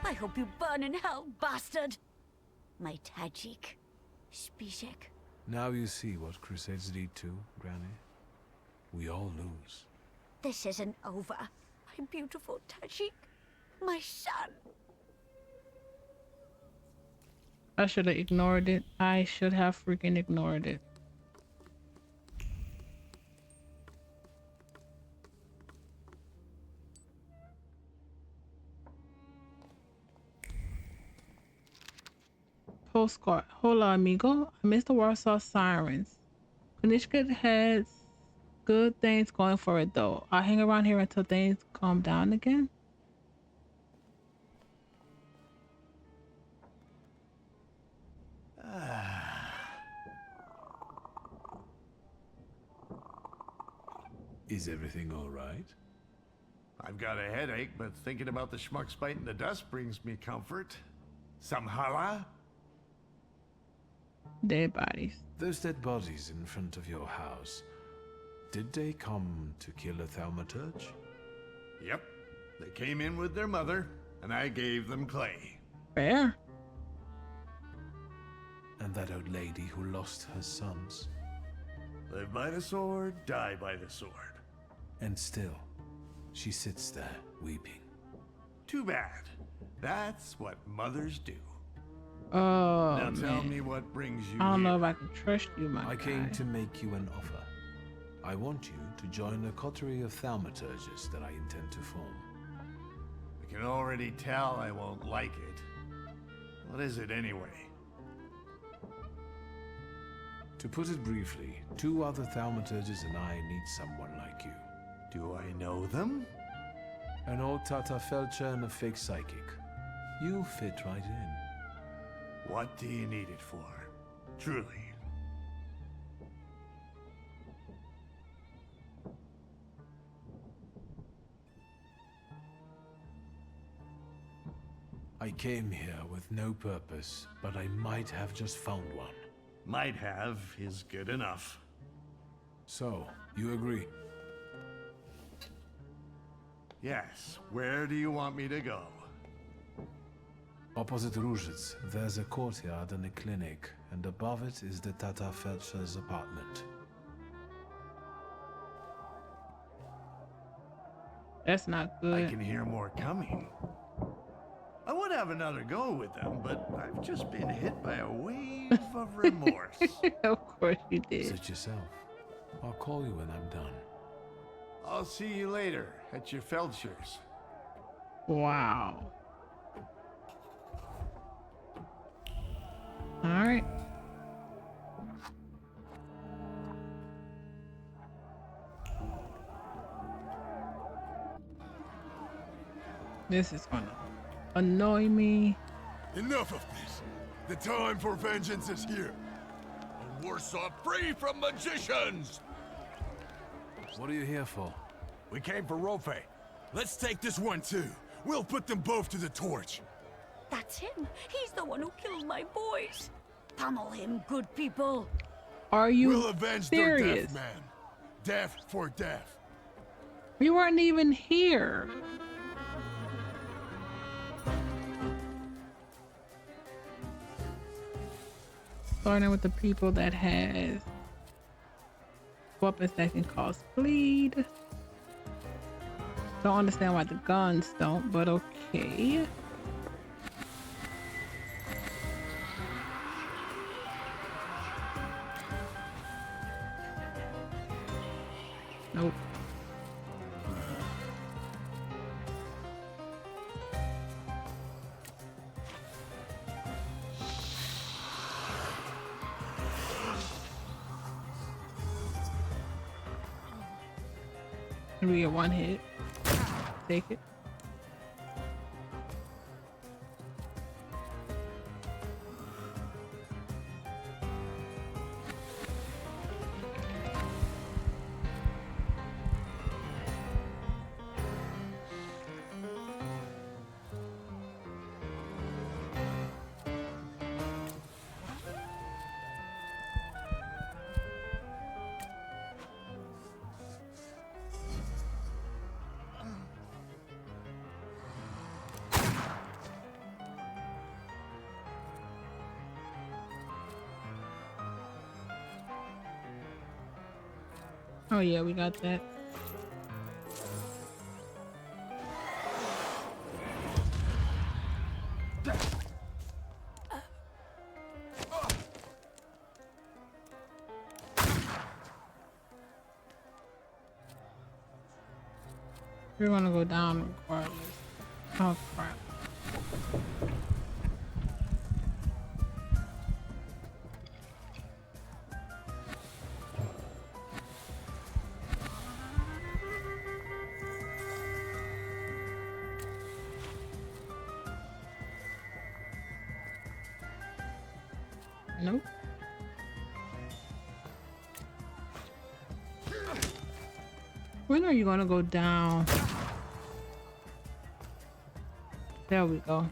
I hope you burn in hell, bastard. My Tajik. Spishek. Now you see what crusades lead to, Granny. We all lose. This isn't over. My beautiful Tajik. My son. I should have ignored it. I should have freaking ignored it. Postcard. Hola, amigo. I miss the Warsaw Sirens. Konishka has good things going for it, though. I'll hang around here until things calm down again. Is everything all right? I've got a headache, but thinking about the schmucks biting the dust brings me comfort. Some challah? Dead bodies. Those dead bodies in front of your house, did they come to kill a Thaumaturge? Yep. They came in with their mother, and I gave them clay. Fair. And that old lady who lost her sons? Live by the sword, die by the sword. And still, she sits there, weeping. Too bad. That's what mothers do. Oh, now tell man. me what brings you I don't here. know if I can trust you, my I guy. came to make you an offer. I want you to join a coterie of Thaumaturges that I intend to form. I can already tell I won't like it. What is it anyway? To put it briefly, 2 other Thaumaturges and I need someone like you. Do I know them? An old Tata Felcher and a fake psychic. You'll fit right in. What do you need it for? Truly. I came here with no purpose, but I might have just found one. Might have is good enough. So, you agree? Yes. Where do you want me to go? Opposite Różec, there's a courtyard and a clinic, and above it is the Tata Felcher's apartment. That's not good. I can hear more coming. I would have another go with them, but I've just been hit by a wave of remorse. Of course you did. Suit yourself. I'll call you when I'm done. I'll see you later at your Felcher's. Wow. All right. This is gonna annoy me. Enough of this. The time for vengeance is here. A Warsaw free from magicians! What are you here for? We came for Rofe. Let's take this one too. We'll put them both to the torch. That's him. He's the one who killed my boys. Pummel him, good people. Are you We'll avenge serious? their death, man. Death for death. We weren't even here. starting with the people that has weapons that can cause bleed. Don't understand why the guns don't, but okay. Nope. We get one hit. Take it. Oh yeah, we got that. We're gonna go down regardless. Oh crap. Nope. When are you gonna go down? There we go.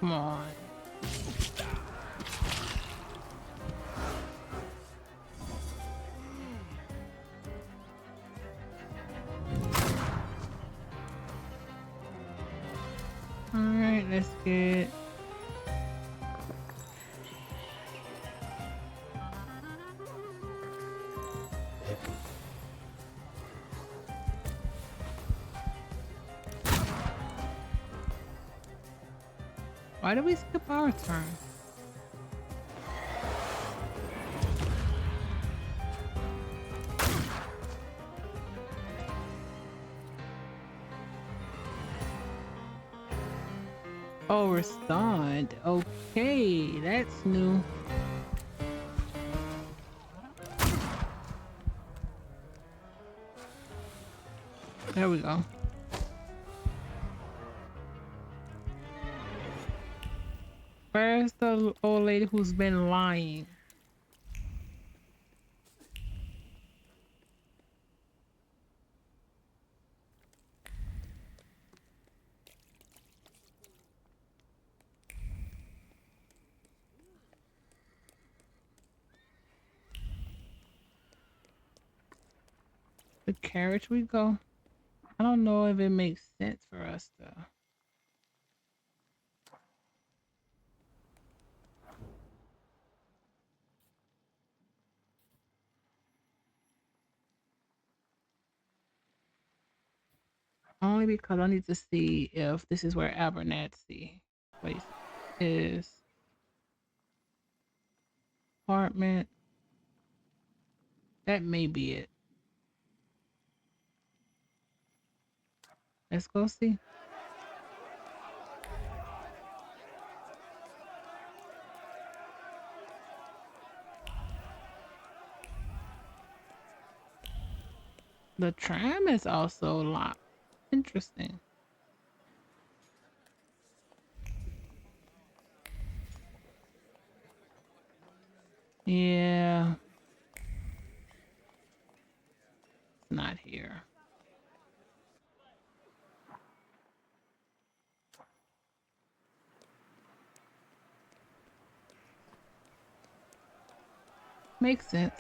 Come on. All right, let's get why did we skip our turn? Oh, we're stunned. Okay, that's new. There we go. Where's the old lady who's been lying? The carriage we go. I don't know if it makes sense for us to. Only because I need to see if this is where Abernathy place is. Apartment. That may be it. Let's go see. The tram is also locked. Interesting. Yeah. not here. Makes sense.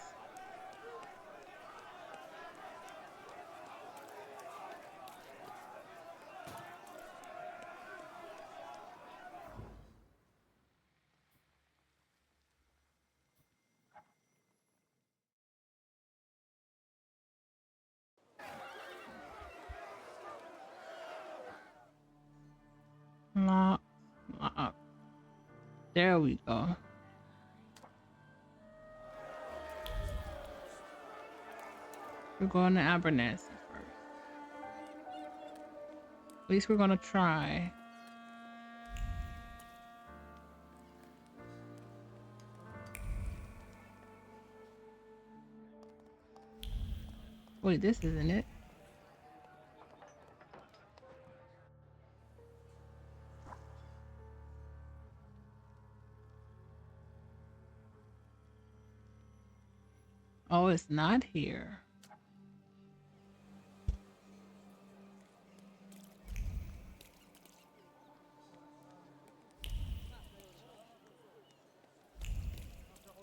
Lock, lock. There we go. We're going to Abernathy first. At least we're gonna try. Wait, this isn't it. Oh, it's not here.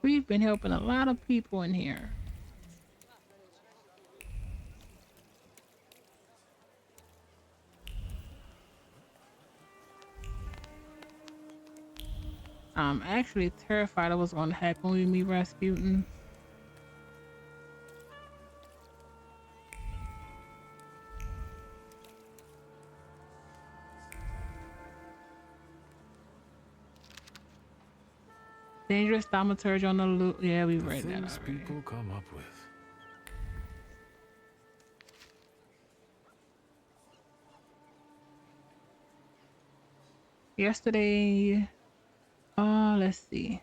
We've been helping a lot of people in here. I'm actually terrified of what's going to happen when we meet Rasputin. Dangerous Thaumaturge on the loop. Yeah, we read that already. People come up with. Yesterday, let's see.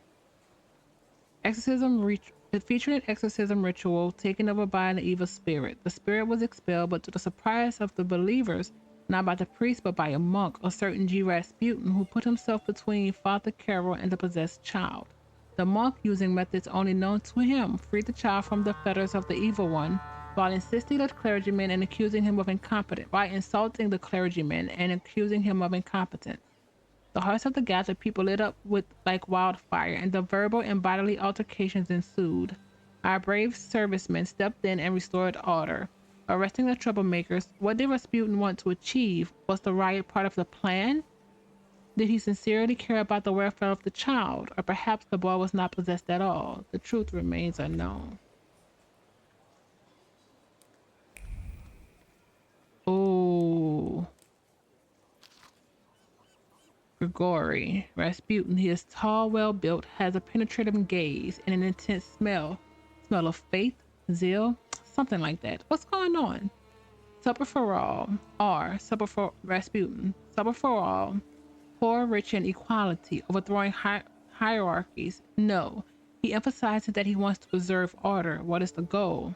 It featured an exorcism ritual taken over by an evil spirit. The spirit was expelled, but to the surprise of the believers, not by the priest, but by a monk, a certain G. Rasputin, who put himself between Father Carol and the possessed child. The monk, using methods only known to him, freed the child from the fetters of the evil one, while insulting the clergyman and accusing him of incompetence. The hearts of the gathered people lit up with like wildfire, and the verbal and bodily altercations ensued. Our brave servicemen stepped in and restored order, arresting the troublemakers. What did Rasputin want to achieve? Was the riot part of the plan? Did he sincerely care about the welfare of the child, or perhaps the boy was not possessed at all? The truth remains unknown. Oh. Grigory. Rasputin. He is tall, well-built, has a penetrating gaze, and an intense smell. Smell of faith, zeal, something like that. What's going on? Supper for all. Supper for Rasputin. Supper for all. Poor, rich, and equality, overthrowing hierarchies. No, he emphasizes that he wants to preserve order. What is the goal?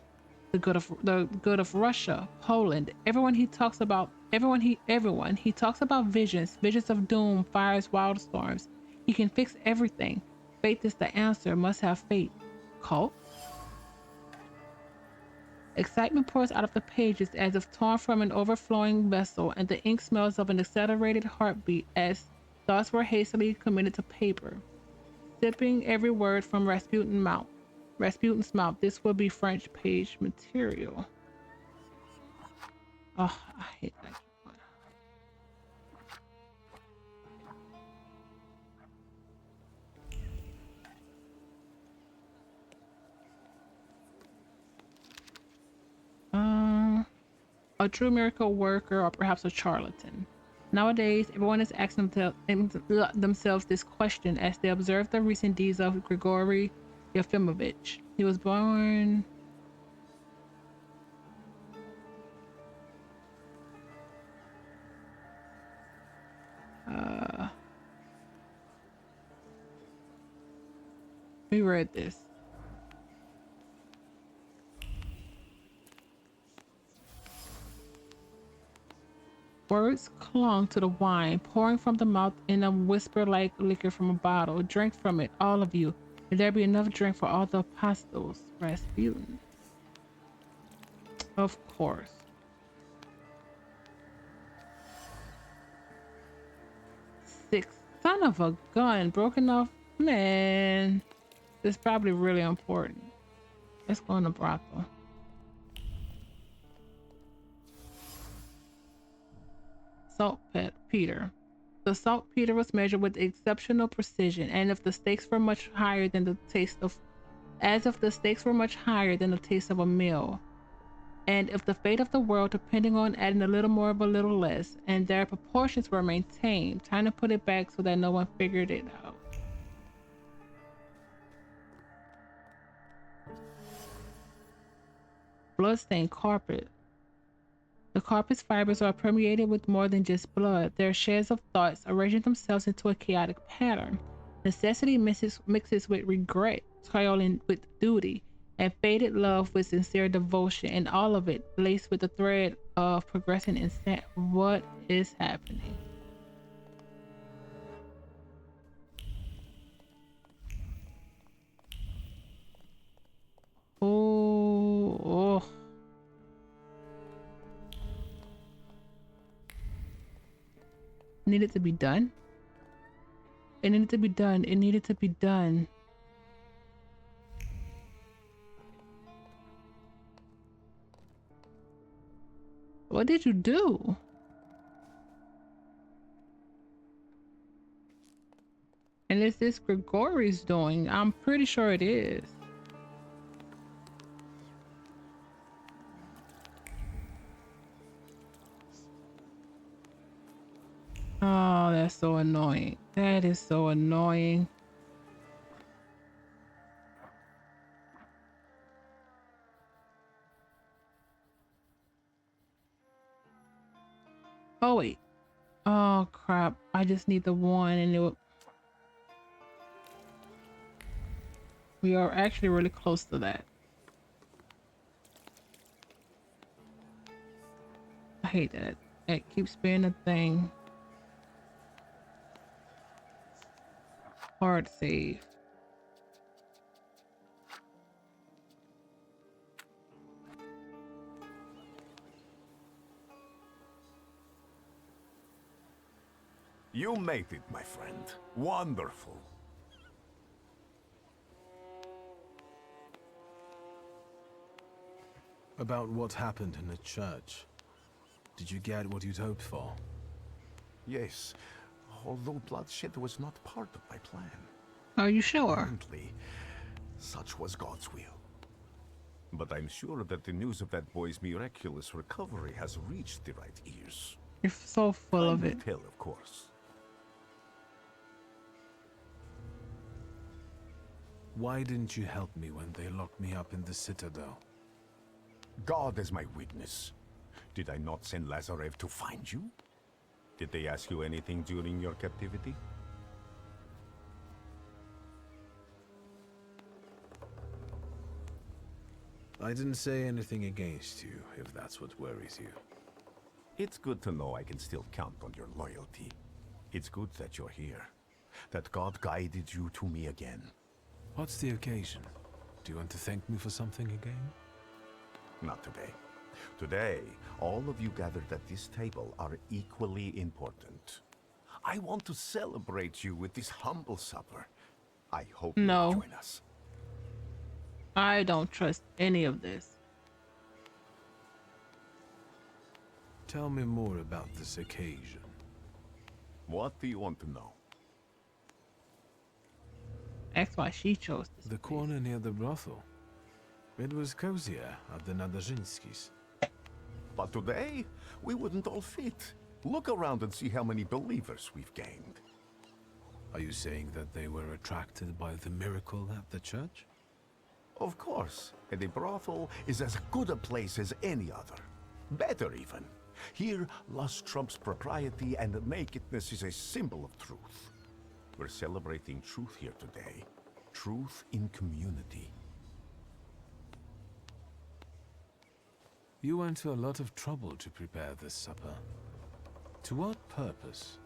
The good of Russia, Poland. Everyone he talks about visions of doom, fires, wildstorms. He can fix everything. Faith is the answer. Must have faith. Cult. Excitement pours out of the pages as if torn from an overflowing vessel, and the ink smells of an accelerated heartbeat as thoughts were hastily committed to paper. Sipping every word from Rasputin's mouth. This will be French page material. Oh, I hate that one. A true miracle worker, or perhaps a charlatan. Nowadays, everyone is asking themselves this question as they observe the recent deeds of Grigory Yefimovich. He was born we read this. Words clung to the wine, pouring from the mouth in a whisper like liquor from a bottle. Drink from it, all of you. Will there be enough drink for all the apostles? Rasputin. Of course. Six. Son of a gun. Broken off. Man. This is probably really important. Let's go in the brothel. Saltpeter. The saltpeter was measured with exceptional precision, and if the stakes were much higher than the taste of a meal. And if the fate of the world depending on adding a little more of a little less, and their proportions were maintained, trying to put it back so that no one figured it out. Bloodstained carpet. The carpet's fibers are permeated with more than just blood. They are sheds of thoughts arranging themselves into a chaotic pattern. Necessity mixes with regret, toiling with duty, and faded love with sincere devotion, and all of it laced with the thread of progressing instant. What is happening? Oh. Needed to be done. It needed to be done. It needed to be done. What did you do? And is this Grigori's doing? I'm pretty sure it is. Oh, that's so annoying. That is so annoying. Oh, wait. Oh, crap. I just need the one and it would... We are actually really close to that. I hate that. It keeps being a thing. Hard save. You made it, my friend. Wonderful. About what happened in the church. Did you get what you'd hoped for? Yes, although bloodshed was not part of my plan. Are you sure? Apparently, such was God's will. But I'm sure that the news of that boy's miraculous recovery has reached the right ears. You're so full of it. Tell, of course. Why didn't you help me when they locked me up in the Citadel? God is my witness. Did I not send Lazarev to find you? Did they ask you anything during your captivity? I didn't say anything against you, if that's what worries you. It's good to know I can still count on your loyalty. It's good that you're here, that God guided you to me again. What's the occasion? Do you want to thank me for something again? Not today. Today, all of you gathered at this table are equally important. I want to celebrate you with this humble supper. I hope you'll join us. I don't trust any of this. Tell me more about this occasion. What do you want to know? That's why she chose this. The corner near the brothel. It was cozier at the Nadarzyńskis. But today, we wouldn't all fit. Look around and see how many believers we've gained. Are you saying that they were attracted by the miracle at the church? Of course. And a brothel is as good a place as any other. Better even. Here, lust trumps propriety, and nakedness is a symbol of truth. We're celebrating truth here today. Truth in community. You went to a lot of trouble to prepare this supper. To what purpose?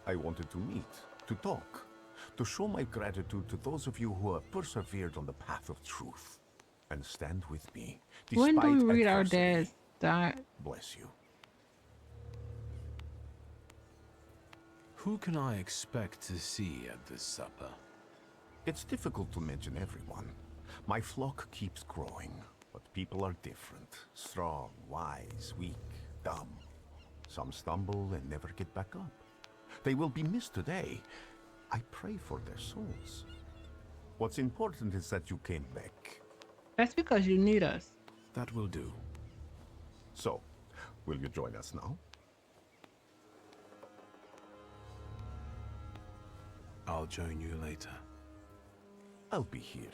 I wanted to meet, to talk, to show my gratitude to those of you who have persevered on the path of truth. and stand with me. When do we despite read our adversity. dad's diary? Bless you. Who can I expect to see at this supper? It's difficult to mention everyone. My flock keeps growing, but people are different. Strong, wise, weak, dumb. Some stumble and never get back up. They will be missed today. I pray for their souls. What's important is that you came back. That's because you need us. That will do. So, will you join us now? I'll join you later. I'll be here.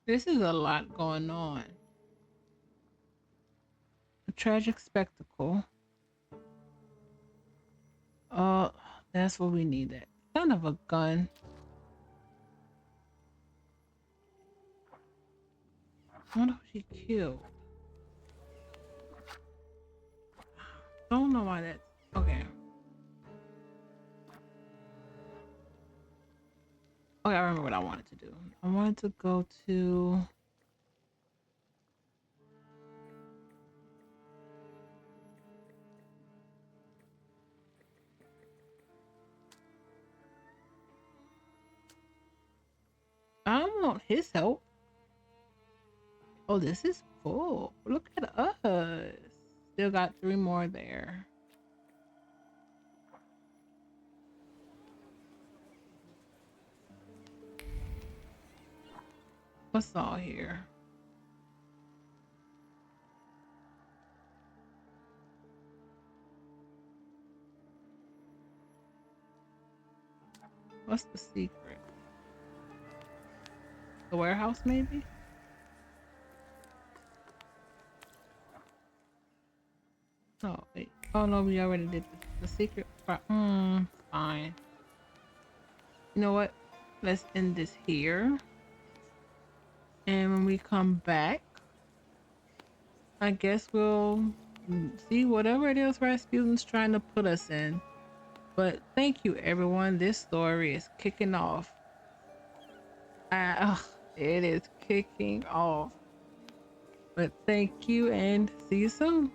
This is a lot going on. A tragic spectacle. Oh, that's what we needed. Son of a gun. I wonder who she killed. Don't know why that's okay. Okay, I remember what I wanted to do. I wanted to go to I don't want his help. Oh, this is full. Look at us. Still got 3 more there. What's all here? What's the secret? The warehouse, maybe? Oh, wait. Oh, no, we already did the secret part. Fine. You know what? Let's end this here. And when we come back, I guess we'll see whatever it is Rasputin's trying to put us in. But thank you, everyone. This story is kicking off. It is kicking off. But thank you and see you soon.